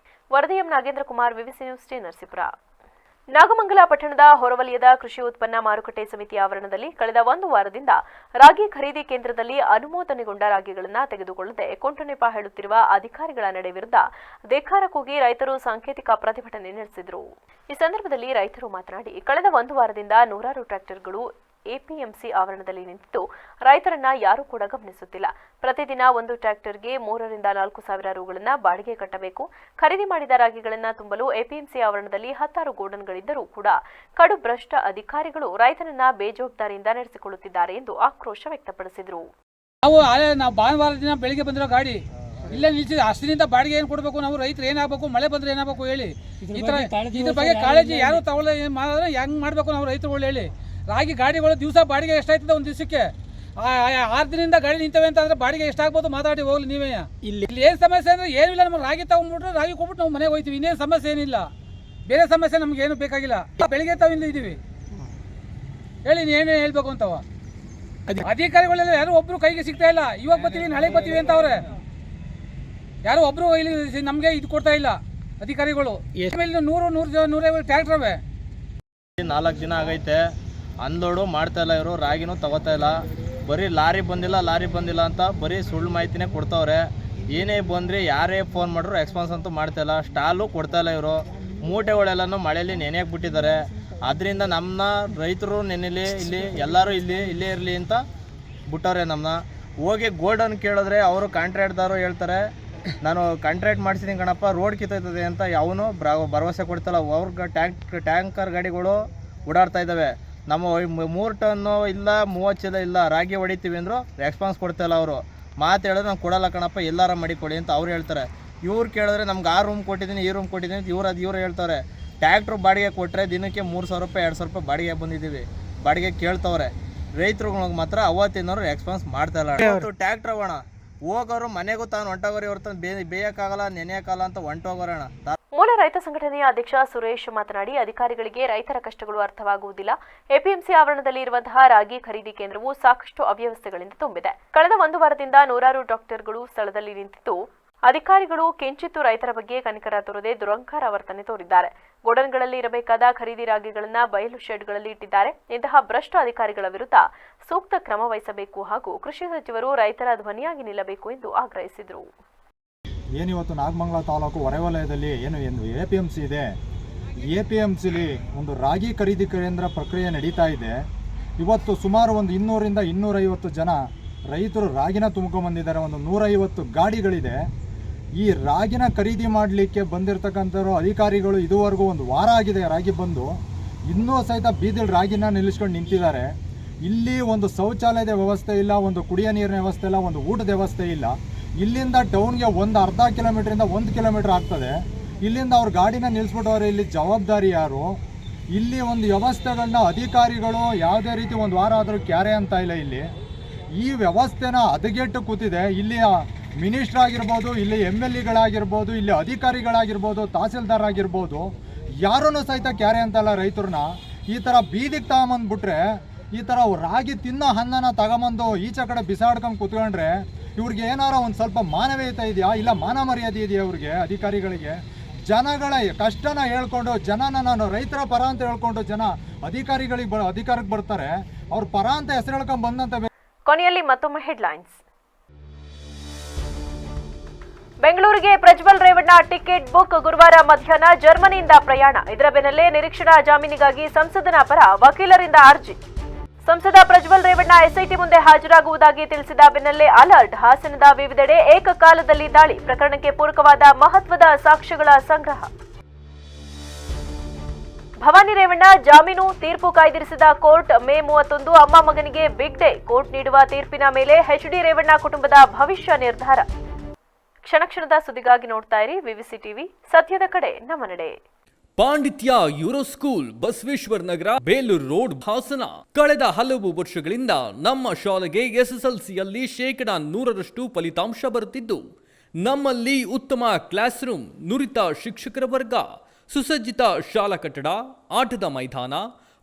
ವರದಿ M Nagendra Kumar, VVC news, T Narasipura. Nagamangala ಪಟ್ಟಣದ ಹೊರವಲಯದ ಕೃಷಿ ಉತ್ಪನ್ನ ಮಾರುಕಟ್ಟೆ ಸಮಿತಿ ಆವರಣದಲ್ಲಿ ಕಳೆದ 1 ವಾರದಿಂದ ರಾಗಿ ಖರೀದಿ ಕೇಂದ್ರದಲ್ಲಿ ಅನುಮೋದನೆಗೊಂಡ ರಾಗಿಗಳನ್ನು ತೆಗೆದುಕೊಳ್ಳದೆ ಕೊಂಟನೆಪ ಹೇಳುತ್ತಿರುವ ಅಧಿಕಾರಿಗಳ ನಡೆ ವಿರುದ್ಧ ಧಿಕ್ಕಾರ ಕೂಗಿ ರೈತರು ಸಾಂಕೇತಿಕ ಪ್ರತಿಭಟನೆ ನಡೆಸಿದರು. ಈ ಸಂದರ್ಭದಲ್ಲಿ ರೈತರು ಮಾತನಾಡಿ, ಕಳೆದ 1 ವಾರದಿಂದ ನೂರಾರು ಟ್ರ್ಯಾಕ್ಟರ್ಗಳು ಎಪಿಎಂಸಿ ಆವರಣದಲ್ಲಿ ನಿಂತಿದ್ದು ರೈತರನ್ನ ಯಾರೂ ಕೂಡ ಗಮನಿಸುತ್ತಿಲ್ಲ. ಪ್ರತಿದಿನ ಒಂದು ಟ್ರ್ಯಾಕ್ಟರ್ಗೆ 3 ರಿಂದ 4 ಸಾವಿರ ರೂಗಳನ್ನು ಬಾಡಿಗೆ ಕಟ್ಟಬೇಕು. ಖರೀದಿ ಮಾಡಿದ ರಾಗಿಗಳನ್ನು ತುಂಬಲು ಎಪಿಎಂಸಿ ಆವರಣದಲ್ಲಿ 10 ಗೋಡನ್ಗಳಿದ್ದರೂ ಕೂಡ ಕಡು ಭ್ರಷ್ಟ ಅಧಿಕಾರಿಗಳು ರೈತನನ್ನ ಬೇಜವಾಬ್ದಾರಿಯಿಂದ ನಡೆಸಿಕೊಳ್ಳುತ್ತಿದ್ದಾರೆ ಎಂದು ಆಕ್ರೋಶ ವ್ಯಕ್ತಪಡಿಸಿದರು. ನಾವು ಭಾನುವಾರ ದಿನ ಬೆಳಿಗ್ಗೆ ಬಂದಿರೋ ಗಾಡಿ ಇಲ್ಲೇ ನಿಲ್ಸಿದ್ರೆ ಅಷ್ಟರಿಂದ ಬಾಡಿಗೆ ಏನು ಕೊಡಬೇಕು? ನಾವು ರೈತರು ಏನಾಗಬೇಕು? ಮಳೆ ಬಂದ್ರೆ ಏನಾಗಬೇಕು ಹೇಳಿ? ಇದ್ರ ಬಗ್ಗೆ ಕಾಳಜಿ ಯಾರು ತಗೊಳ್ಳಿ ಹೆಂಗ್ ಮಾಡಬೇಕು? ನಾವು ರೈತರುಗಳು ಹೇಳಿ. ರಾಗಿ ಗಾಡಿಗಳು ದಿವಸ ಬಾಡಿಗೆ ಎಷ್ಟಾಯ್ತದೆ? ಒಂದು ದಿವಸಕ್ಕೆ 6 ದಿನದಿಂದ ಗಾಡಿ ನಿಂತವೆ ಅಂತಂದ್ರೆ ಬಾಡಿಗೆ ಎಷ್ಟಾಗ್ಬೋದು? ಮಾತಾಡಿ ಹೋಗ್ಲಿ ನೀವೇ. ಇಲ್ಲಿ ಏನು ಸಮಸ್ಯೆ ಅಂದ್ರೆ ಏನಿಲ್ಲ, ನಮ್ಗೆ ರಾಗಿ ತಗೊಂಡ್ಬಿಟ್ರೆ ರಾಗಿ ಕೊಟ್ಬಿಟ್ಟು ನಾವು ಮನೆಗೆ ಹೋಗ್ತೀವಿ. ಇನ್ನೇನು ಸಮಸ್ಯೆ ಏನಿಲ್ಲ, ಬೇರೆ ಸಮಸ್ಯೆ ನಮ್ಗೆ ಏನು ಬೇಕಾಗಿಲ್ಲ. ಬೆಳಿಗ್ಗೆ ತಾವಿಂದ ಇದ್ದೀವಿ ಹೇಳಿ, ನೀವೇನೇ ಹೇಳ್ಬೇಕು ಅಂತವ. ಅಧಿಕಾರಿಗಳೆಲ್ಲ ಯಾರು ಒಬ್ರು ಕೈಗೆ ಸಿಗ್ತಾ ಇಲ್ಲ. ಇವಾಗ ಬರ್ತೀವಿ, ನಾಳೆ ಬರ್ತೀವಿ ಅಂತ ಅವ್ರೆ. ಯಾರು ಒಬ್ರು ಇಲ್ಲಿ ನಮಗೆ ಇದು ಕೊಡ್ತಾ ಇಲ್ಲ ಅಧಿಕಾರಿಗಳು. 100-150 ಟ್ರ್ಯಾಕ್ಟರ್ ಅವೆ. 4 ದಿನ ಆಗೈತೆ, ಅನ್ಲೋಡು ಮಾಡ್ತಾ ಇಲ್ಲ ಇವರು, ರಾಗಿನೂ ತಗೋತಾ ಇಲ್ಲ. ಬರೀ ಲಾರಿ ಬಂದಿಲ್ಲ ಅಂತ ಬರೀ ಸುಳ್ಳು ಮಾಹಿತಿನೇ ಕೊಡ್ತಾವ್ರೆ. ಏನೇ ಬಂದರೆ ಯಾರೇ ಫೋನ್ ಮಾಡಿದ್ರು ರೆಸ್ಪಾನ್ಸ್ ಅಂತೂ ಮಾಡ್ತಾ ಇಲ್ಲ. ಸ್ಟಾಲು ಕೊಡ್ತಾ ಇಲ್ಲ ಇವರು. ಮೂಟೆಗಳೆಲ್ಲನೂ ಮಳೆಯಲ್ಲಿ ನೆನೆಯಾಗಿ ಬಿಟ್ಟಿದ್ದಾರೆ. ಅದರಿಂದ ನಮ್ಮನ್ನ ರೈತರು ನೆನೆಲಿ, ಇಲ್ಲಿ ಎಲ್ಲರೂ ಇಲ್ಲೇ ಇರಲಿ ಅಂತ ಬಿಟ್ಟವ್ರೆ. ನಮ್ಮನ್ನ ಹೋಗಿ ಗೋಲ್ಡನ್ ಕೇಳಿದ್ರೆ ಅವರು ಕಾಂಟ್ರಾಕ್ಟ್ದಾರು ಹೇಳ್ತಾರೆ, ನಾನು ಕಾಂಟ್ರಾಕ್ಟ್ ಮಾಡಿಸಿದ್ದೀನಿ ಕಣಪ್ಪ, ರೋಡ್ ಕಿತ್ತೋಯ್ತದೆ ಅಂತ ಯಾವನು ಭರವಸೆ ಕೊಡ್ತಲ್ಲ. ಅವ್ರಿಗೆ ಟ್ಯಾಂಕರ್ ಗಾಡಿಗಳು ಓಡಾಡ್ತಾ ಇದ್ದಾವೆ. ನಮ್ಮ 3 ಟನ್ನು ಇಲ್ಲ 30 ಚೀಲ ಇಲ್ಲ ರಾಗಿ ಹೊಡಿತೀವಿ ಅಂದರು ರೆಸ್ಪಾನ್ಸ್ ಕೊಡ್ತಾಯಿಲ್ಲ ಅವರು. ಮಾತು ಹೇಳಿದ್ರೆ ನಾನು ಕೊಡಲ್ಲ ಕಣಪ್ಪ, ಎಲ್ಲಾರ ಮಾಡಿಕೊಡಿ ಅಂತ ಅವ್ರು ಹೇಳ್ತಾರೆ. ಇವ್ರು ಕೇಳಿದ್ರೆ ನಮ್ಗೆ ಆ ರೂಮ್ ಕೊಟ್ಟಿದ್ದೀನಿ, ಈ ರೂಮ್ ಕೊಟ್ಟಿದ್ದೀನಿ ಅಂತ ಇವ್ರು ಹೇಳ್ತಾರೆ. ಟ್ಯಾಕ್ಟ್ರು ಬಾಡಿಗೆ ಕೊಟ್ಟರೆ ದಿನಕ್ಕೆ 3,000 ರೂಪಾಯಿ 2,000 ರೂಪಾಯಿ ಬಾಡಿಗೆ ಬಂದಿದ್ದೀವಿ. ಬಾಡಿಗೆ ಕೇಳ್ತವ್ರೆ. ರೈತರುಗಳಿಗೆ ಮಾತ್ರ ಅವತ್ತಿನವರು ರೆಸ್ಪಾನ್ಸ್ ಮಾಡ್ತಾಯಿಲ್ಲ. ಟ್ಯಾಕ್ಟ್ರ್ ಹೋಗೋಣ, ಹೋಗೋರು ಮನೆಗೂ ತಾನು ಹೊಂಟೋಗೋರು, ಇವ್ರ ತಾನು ಬೇಯಕ್ಕಾಗಲ್ಲ ನೆನೆಯಕ್ಕಾಗಲ್ಲ ಅಂತ ಹೊಂಟೋಗೋರೋಣ. ಮೂಲ ರೈತ ಸಂಘಟನೆಯ ಅಧ್ಯಕ್ಷ ಸುರೇಶ್ ಮಾತನಾಡಿ, ಅಧಿಕಾರಿಗಳಿಗೆ ರೈತರ ಕಷ್ಟಗಳು ಅರ್ಥವಾಗುವುದಿಲ್ಲ. ಎಪಿಎಂಸಿ ಆವರಣದಲ್ಲಿ ಇರುವಂತಹ ರಾಗಿ ಖರೀದಿ ಕೇಂದ್ರವು ಸಾಕಷ್ಟು ಅವ್ಯವಸ್ಥೆಗಳಿಂದ ತುಂಬಿದೆ. ಕಳೆದ 1 ವಾರದಿಂದ ನೂರಾರು ಟ್ರ್ಯಾಕ್ಟರ್ಗಳು ಸ್ಥಳದಲ್ಲಿ ನಿಂತಿದ್ದು ಅಧಿಕಾರಿಗಳು ಕಿಂಚಿತ್ತು ರೈತರ ಬಗ್ಗೆ ಕನಿಕರ ತೋರದೆ ದುರಂಕಾರ ವರ್ತನೆ ತೋರಿದ್ದಾರೆ. ಗೋಡನ್ಗಳಲ್ಲಿ ಇರಬೇಕಾದ ಖರೀದಿ ರಾಗಿಗಳನ್ನು ಬಯಲು ಶೆಡ್ಗಳಲ್ಲಿ ಇಟ್ಟಿದ್ದಾರೆ. ಇಂತಹ ಭ್ರಷ್ಟ ಅಧಿಕಾರಿಗಳ ವಿರುದ್ಧ ಸೂಕ್ತ ಕ್ರಮ ವಹಿಸಬೇಕು ಹಾಗೂ ಕೃಷಿ ಸಚಿವರು ರೈತರ ಧ್ವನಿಯಾಗಿ ನಿಲ್ಲಬೇಕು ಎಂದು ಆಗ್ರಹಿಸಿದರು. ಏನಿವತ್ತು ನಾಗಮಂಗಲ ತಾಲೂಕು ಹೊರವಲಯದಲ್ಲಿ ಏನು APMC ಇದೆ, APMCಲಿ ಒಂದು ರಾಗಿ ಖರೀದಿ ಕೇಂದ್ರ ಪ್ರಕ್ರಿಯೆ ನಡೀತಾ ಇದೆ. ಇವತ್ತು ಸುಮಾರು ಒಂದು 200 ರಿಂದ 250 ಜನ ರೈತರು ರಾಗಿನ ತುಂಬ್ಕೊಂಡ್ಬಂದಿದ್ದಾರೆ. ಒಂದು 150 ಗಾಡಿಗಳಿದೆ. ಈ ರಾಗಿನ ಖರೀದಿ ಮಾಡಲಿಕ್ಕೆ ಬಂದಿರತಕ್ಕಂಥವ್ರು ಅಧಿಕಾರಿಗಳು ಇದುವರೆಗೂ 1 ವಾರ ಆಗಿದೆ ರಾಗಿ ಬಂದು, ಇನ್ನೂ ಸಹಿತ ಬೀದಿಲಿ ರಾಗಿನ ನಿಲ್ಲಿಸ್ಕೊಂಡು ನಿಂತಿದ್ದಾರೆ. ಇಲ್ಲಿ ಒಂದು ಶೌಚಾಲಯದ ವ್ಯವಸ್ಥೆ ಇಲ್ಲ, ಒಂದು ಕುಡಿಯೋ ನೀರಿನ ವ್ಯವಸ್ಥೆ ಇಲ್ಲ, ಒಂದು ಊಟದ ವ್ಯವಸ್ಥೆ ಇಲ್ಲ. ಇಲ್ಲಿಂದ ಟೌನ್ಗೆ ಒಂದು ಅರ್ಧ ಕಿಲೋಮೀಟ್ರಿಂದ 1 ಕಿಲೋಮೀಟ್ರ್ ಆಗ್ತದೆ. ಇಲ್ಲಿಂದ ಅವ್ರ ಗಾಡಿನ ನಿಲ್ಲಿಸ್ಬಿಟ್ಟವ್ರೆ. ಇಲ್ಲಿ ಜವಾಬ್ದಾರಿ ಯಾರು? ಇಲ್ಲಿ ಒಂದು ವ್ಯವಸ್ಥೆಗಳನ್ನ ಅಧಿಕಾರಿಗಳು ಯಾವುದೇ ರೀತಿ 1 ವಾರ ಆದರೂ ಕ್ಯಾರೆ ಅಂತ ಇಲ್ಲ. ಇಲ್ಲಿ ಈ ವ್ಯವಸ್ಥೆನ ಹದಗೆಟ್ಟು ಕೂತಿದೆ. ಇಲ್ಲಿ ಮಿನಿಸ್ಟರ್ ಆಗಿರ್ಬೋದು, ಇಲ್ಲಿ MLEಗಳಾಗಿರ್ಬೋದು, ಇಲ್ಲಿ ಅಧಿಕಾರಿಗಳಾಗಿರ್ಬೋದು, ತಹಸೀಲ್ದಾರ್ ಆಗಿರ್ಬೋದು, ಯಾರೂ ಸಹಿತ ಕ್ಯಾರೆ ಅಂತಲ್ಲ. ರೈತರನ್ನ ಈ ಥರ ಬೀದಿಗೆ ತಗೊಂಬಂದ್ಬಿಟ್ರೆ, ಈ ಥರ ರಾಗಿ ತಿನ್ನೋ ಅನ್ನನ ತಗೊಂಬಂದು ಈಚೆ ಕಡೆ ಬಿಸಾಡ್ಕೊಂಡು ಕೂತ್ಕೊಂಡ್ರೆ ಇವ್ರಿಗೆ ಏನಾರ ಒಂದು ಸ್ವಲ್ಪ ಮಾನವೀಯತೆ ಇದೆಯಾ? ಇಲ್ಲ ಮಾನ ಮರ್ಯಾದೆ ಇದೆಯಾ ಇವ್ರಿಗೆ? ಅಧಿಕಾರಿಗಳಿಗೆ ಜನಗಳ ಕಷ್ಟನ ಹೇಳ್ಕೊಂಡು, ಜನನ ನಾನು ರೈತರ ಪರ ಅಂತ ಹೇಳ್ಕೊಂಡು ಜನ ಅಧಿಕಾರಕ್ಕೆ ಬರ್ತಾರೆ. ಅವ್ರ ಪರ ಅಂತ ಹೆಸರು ಹೇಳ್ಕೊಂಡು ಬಂದಂತ. ಕೊನೆಯಲ್ಲಿ ಮತ್ತೊಮ್ಮೆ ಹೆಡ್ಲೈನ್ಸ್. ಬೆಂಗಳೂರಿಗೆ ಪ್ರಜ್ವಲ್ ರೇವಣ್ಣ ಟಿಕೆಟ್ ಬುಕ್. ಗುರುವಾರ ಮಧ್ಯಾಹ್ನ ಜರ್ಮನಿಯಿಂದ ಪ್ರಯಾಣ. ಇದರ ಬೆನ್ನಲ್ಲೇ ನಿರೀಕ್ಷಣಾ ಜಾಮೀನಿಗಾಗಿ ಸಂಸದನ ಪರ ವಕೀಲರಿಂದ ಅರ್ಜಿ. ಸಂಸದ ಪ್ರಜ್ವಲ್ ರೇವಣ್ಣ ಎಸ್ಐಟಿ ಮುಂದೆ ಹಾಜರಾಗುವುದಾಗಿ ತಿಳಿಸಿದ ಬೆನ್ನಲ್ಲೇ ಅಲರ್ಟ್. ಹಾಸನದ ವಿವಿಧೆಡೆ ಏಕಕಾಲದಲ್ಲಿ ದಾಳಿ. ಪ್ರಕರಣಕ್ಕೆ ಪೂರಕವಾದ ಮಹತ್ವದ ಸಾಕ್ಷ್ಯಗಳ ಸಂಗ್ರಹ. ಭವಾನಿ ರೇವಣ್ಣ ಜಾಮೀನು ತೀರ್ಪು ಕಾಯ್ದಿರಿಸಿದ ಕೋರ್ಟ್. ಮೇ 31 ಅಮ್ಮ ಮಗನಿಗೆ ಬಿಗ್ ಡೇ. ಕೋರ್ಟ್ ನೀಡುವ ತೀರ್ಪಿನ ಮೇಲೆ HD ರೇವಣ್ಣ ಕುಟುಂಬದ ಭವಿಷ್ಯ ನಿರ್ಧಾರ. ಕ್ಷಣ ಕ್ಷಣದ ಸುದ್ದಿಗಾಗಿ ನೋಡ್ತಾ ಇರಿ ವಿವಿಸಿ ಟಿವಿ. ಸತ್ಯದ ಕಡೆ ನಮ್ಮ ನಡೆ. ಪಾಂಡಿತ್ಯ euro school, Basaveshwara Nagar, Belur road, Hassan. ಕಳೆದ ಹಲವು ವರ್ಷಗಳಿಂದ ನಮ್ಮ ಶಾಲೆಗೆ SSLCಯಲ್ಲಿ 100% ಫಲಿತಾಂಶ ಬರುತ್ತಿದ್ದು ನಮ್ಮಲ್ಲಿ ಉತ್ತಮ ಕ್ಲಾಸ್ ರೂಮ್, ನುರಿತ ಶಿಕ್ಷಕರ ವರ್ಗ, ಸುಸಜ್ಜಿತ ಶಾಲಾ ಕಟ್ಟಡ, ಆಟದ ಮೈದಾನ,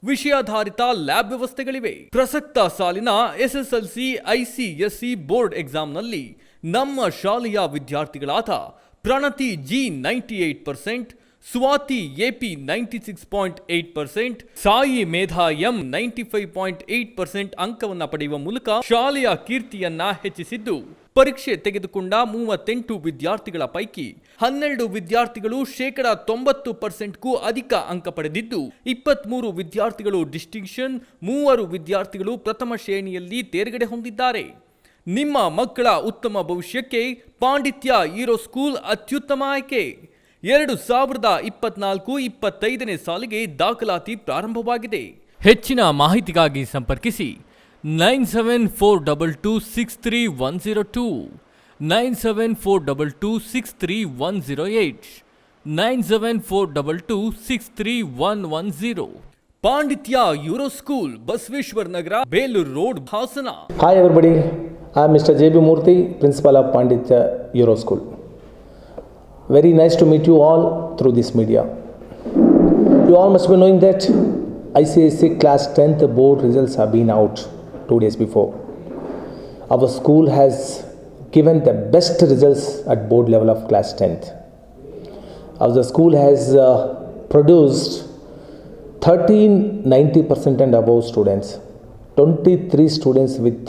ವಿಷಯಾಧಾರಿತ ಲ್ಯಾಬ್ ವ್ಯವಸ್ಥೆಗಳಿವೆ. ಪ್ರಸಕ್ತ ಸಾಲಿನ SSLC ICSE ಬೋರ್ಡ್ ಎಕ್ಸಾಮ್ನಲ್ಲಿ ನಮ್ಮ ಶಾಲೆಯ ವಿದ್ಯಾರ್ಥಿಗಳಾದ ಪ್ರಣತಿ G 98%, ಸ್ವಾತಿ AP 96.8%, ಸಾಯಿ ಮೇಧಾ M 95.8% ಅಂಕವನ್ನು ಪಡೆಯುವ ಮೂಲಕ ಶಾಲೆಯ ಕೀರ್ತಿಯನ್ನ ಹೆಚ್ಚಿಸಿದ್ದು, ಪರೀಕ್ಷೆ ತೆಗೆದುಕೊಂಡ 38 ವಿದ್ಯಾರ್ಥಿಗಳ ಪೈಕಿ 12 ವಿದ್ಯಾರ್ಥಿಗಳು 90%ಕ್ಕೂ ಅಧಿಕ ಅಂಕ ಪಡೆದಿದ್ದು, 23 ವಿದ್ಯಾರ್ಥಿಗಳು ಡಿಸ್ಟಿಂಕ್ಷನ್, 3 ವಿದ್ಯಾರ್ಥಿಗಳು ಪ್ರಥಮ ಶ್ರೇಣಿಯಲ್ಲಿ ತೇರ್ಗಡೆ ಹೊಂದಿದ್ದಾರೆ. ನಿಮ್ಮ ಮಕ್ಕಳ ಉತ್ತಮ ಭವಿಷ್ಯಕ್ಕೆ ಪಾಂಡಿತ್ಯ ಹೀರೋ ಸ್ಕೂಲ್ ಅತ್ಯುತ್ತಮ ಆಯ್ಕೆ. 2024-25ನೇ ಸಾಲಿಗೆ ದಾಖಲಾತಿ ಪ್ರಾರಂಭವಾಗಿದೆ. ಹೆಚ್ಚಿನ ಮಾಹಿತಿಗಾಗಿ ಸಂಪರ್ಕಿಸಿ 9742263102, 9742263108, 9742263110. ಪಾಂಡಿತ್ಯ euro school, Basaveshwara Nagar, Belur road, Hassan. Hi everybody, I am Mr. JB Murthy, Principal of Panditya Euro School. Very nice to meet you all through this media. You all must be knowing that ICSE Class 10th board results have been out 2 days before. Our school has given the best results at board level of Class 10th. Our school has produced 1390% and above students, 23 students with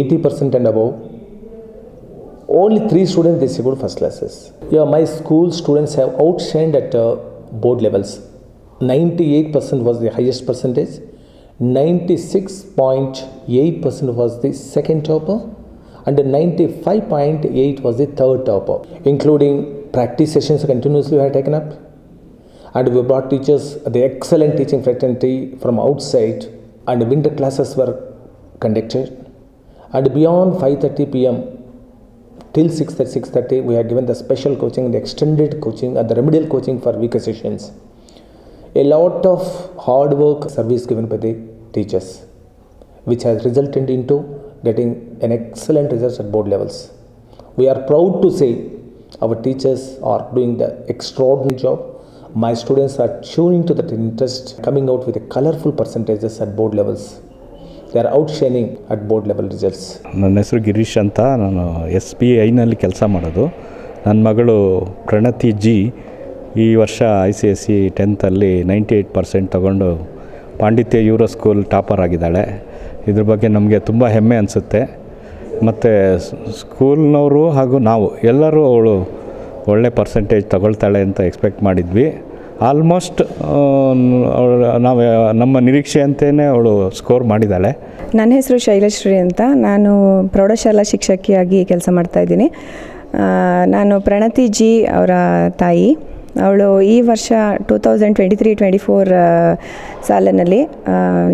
80% and above. Only 3 students they scored first classes. Yeah, my school students have outshined at board levels. 98% was the highest percentage, 96.8% was the second topper, and 95.8 was the third topper. Including practice sessions continuously we have taken up, and we brought teachers, the excellent teaching fraternity from outside, and winter classes were conducted, and beyond 5:30 p.m. till 6:30 we have given the special coaching, the extended coaching and the remedial coaching for weaker sessions. A lot of hard work service given by the teachers, which has resulted into getting an excellent results at board levels. We are proud to say our teachers are doing the extraordinary job. My students are tuning to that interest, coming out with a colorful percentages at board levels. They are outshining at board level results. ನನ್ನ ಹೆಸರು ಗಿರೀಶ್ ಅಂತ, ನಾನು SBIನಲ್ಲಿ ಕೆಲಸ ಮಾಡೋದು. ನನ್ನ ಮಗಳು ಪ್ರಣತಿ G ಈ ವರ್ಷ ICSE 10th 98% ತಗೊಂಡು ಪಾಂಡಿತ್ಯ ಯೂರೋ ಸ್ಕೂಲ್ ಟಾಪರ್ ಆಗಿದ್ದಾಳೆ. ಇದ್ರ ಬಗ್ಗೆ ನಮಗೆ ತುಂಬ ಹೆಮ್ಮೆ ಅನಿಸುತ್ತೆ. ಮತ್ತು ಸ್ಕೂಲ್ನವರು ಹಾಗೂ ನಾವು ಎಲ್ಲರೂ ಅವಳು ಒಳ್ಳೆ ಪರ್ಸೆಂಟೇಜ್ ತಗೊಳ್ತಾಳೆ ಅಂತ ಎಕ್ಸ್ಪೆಕ್ಟ್ ಮಾಡಿದ್ವಿ. ಆಲ್ಮೋಸ್ಟ್ ನಾವು ನಮ್ಮ ನಿರೀಕ್ಷೆಯಂತೆಯೇ ಅವಳು ಸ್ಕೋರ್ ಮಾಡಿದ್ದಾಳೆ. ನನ್ನ ಹೆಸರು ಶೈಲಶ್ರೀ ಅಂತ, ನಾನು ಪ್ರೌಢಶಾಲಾ ಶಿಕ್ಷಕಿಯಾಗಿ ಕೆಲಸ ಮಾಡ್ತಾಯಿದ್ದೀನಿ. ನಾನು ಪ್ರಣತಿ G ಅವರ ತಾಯಿ. ಅವಳು ಈ ವರ್ಷ 2023-24 ಸಾಲಿನಲ್ಲಿ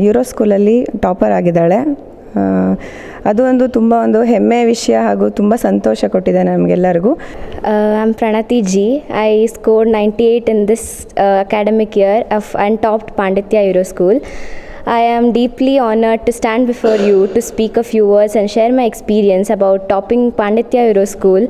ಯೂರೋ ಸ್ಕೂಲಲ್ಲಿ ಟಾಪರ್ ಆಗಿದ್ದಾಳೆ. ಅದು ತುಂಬ ಹೆಮ್ಮೆಯ ವಿಷಯ ಹಾಗೂ ತುಂಬ ಸಂತೋಷ ಕೊಟ್ಟಿದೆ ನಮಗೆಲ್ಲರಿಗೂ. I am Pranati G. I scored 98 in this academic year and topped Panditya Euro School. I am deeply honored to stand before you to speak a few words and share my experience about topping Panditya Euro School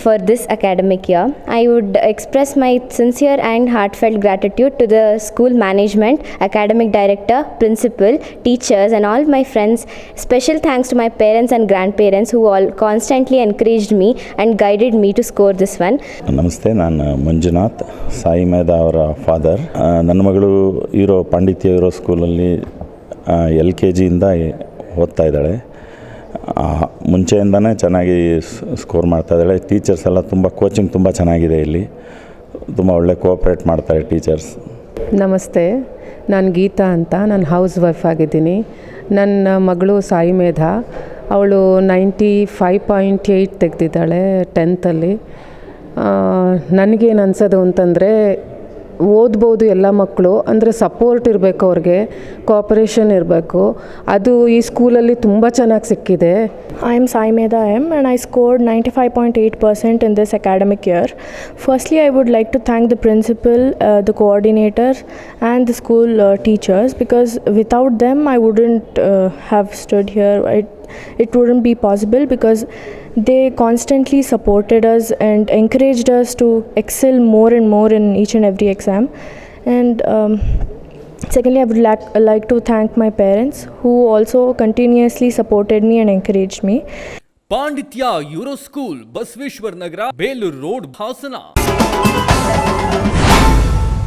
for this academic year. I would express my sincere and heartfelt gratitude to the school management, academic director, principal, teachers and all my friends. Special thanks to my parents and grandparents who all constantly encouraged me and guided me to score this one. ನಮಸ್ತೆ, ನಾನು ಮಂಜುನಾಥ್, ಸಾಯಿ ಮೇಧಾ ಅವರ father. ನನ್ನ ಮಗಳು ಪಾಂಡಿತ್ಯ euro ಸ್ಕೂಲಲ್ಲಿ LKGಯಿಂದ ಓದ್ತಾ ಇದ್ದಾಳೆ. ಮುಂಚೆಯಿಂದನೇ ಚೆನ್ನಾಗಿ ಸ್ಕೋರ್ ಮಾಡ್ತಾಯಿದ್ದಾಳೆ. ಟೀಚರ್ಸ್ ಎಲ್ಲ ತುಂಬ ಕೋಚಿಂಗ್ ತುಂಬ ಚೆನ್ನಾಗಿದೆ. ಇಲ್ಲಿ ತುಂಬ ಒಳ್ಳೆ ಕೋಆಪ್ರೇಟ್ ಮಾಡ್ತಾರೆ ಟೀಚರ್ಸ್. ನಮಸ್ತೆ, ನಾನು ಗೀತಾ ಅಂತ, ನಾನು ಹೌಸ್ ವೈಫ್ ಆಗಿದ್ದೀನಿ. ನನ್ನ ಮಗಳು ಸಾಯಿ ಮೇಧಾ, ಅವಳು 95.8 ತೆಗೆದಿದ್ದಾಳೆ 10th. ನನಗೇನು ಅನ್ಸೋದು ಅಂತಂದರೆ, ಓದ್ಬೋದು ಎಲ್ಲ ಮಕ್ಕಳು, ಅಂದರೆ ಸಪೋರ್ಟ್ ಇರಬೇಕು, ಅವ್ರಿಗೆ ಕೋಆಪರೇಷನ್ ಇರಬೇಕು. ಅದು ಈ ಸ್ಕೂಲಲ್ಲಿ ತುಂಬ ಚೆನ್ನಾಗಿ ಸಿಕ್ಕಿದೆ. I am Sai Medha M and I scored 95.8% in this academic year. Firstly, I would like to thank the principal, the coordinator and the school teachers, because without them I wouldn't have stood here. it wouldn't be possible, because they constantly supported us and encouraged us to excel more and more in each and every exam. And secondly, I would like to thank my parents, who also continuously supported me and encouraged me. ಪಾಂಡಿತ್ಯ euro school, Basaveshwara Nagar, Belur road, Hassan.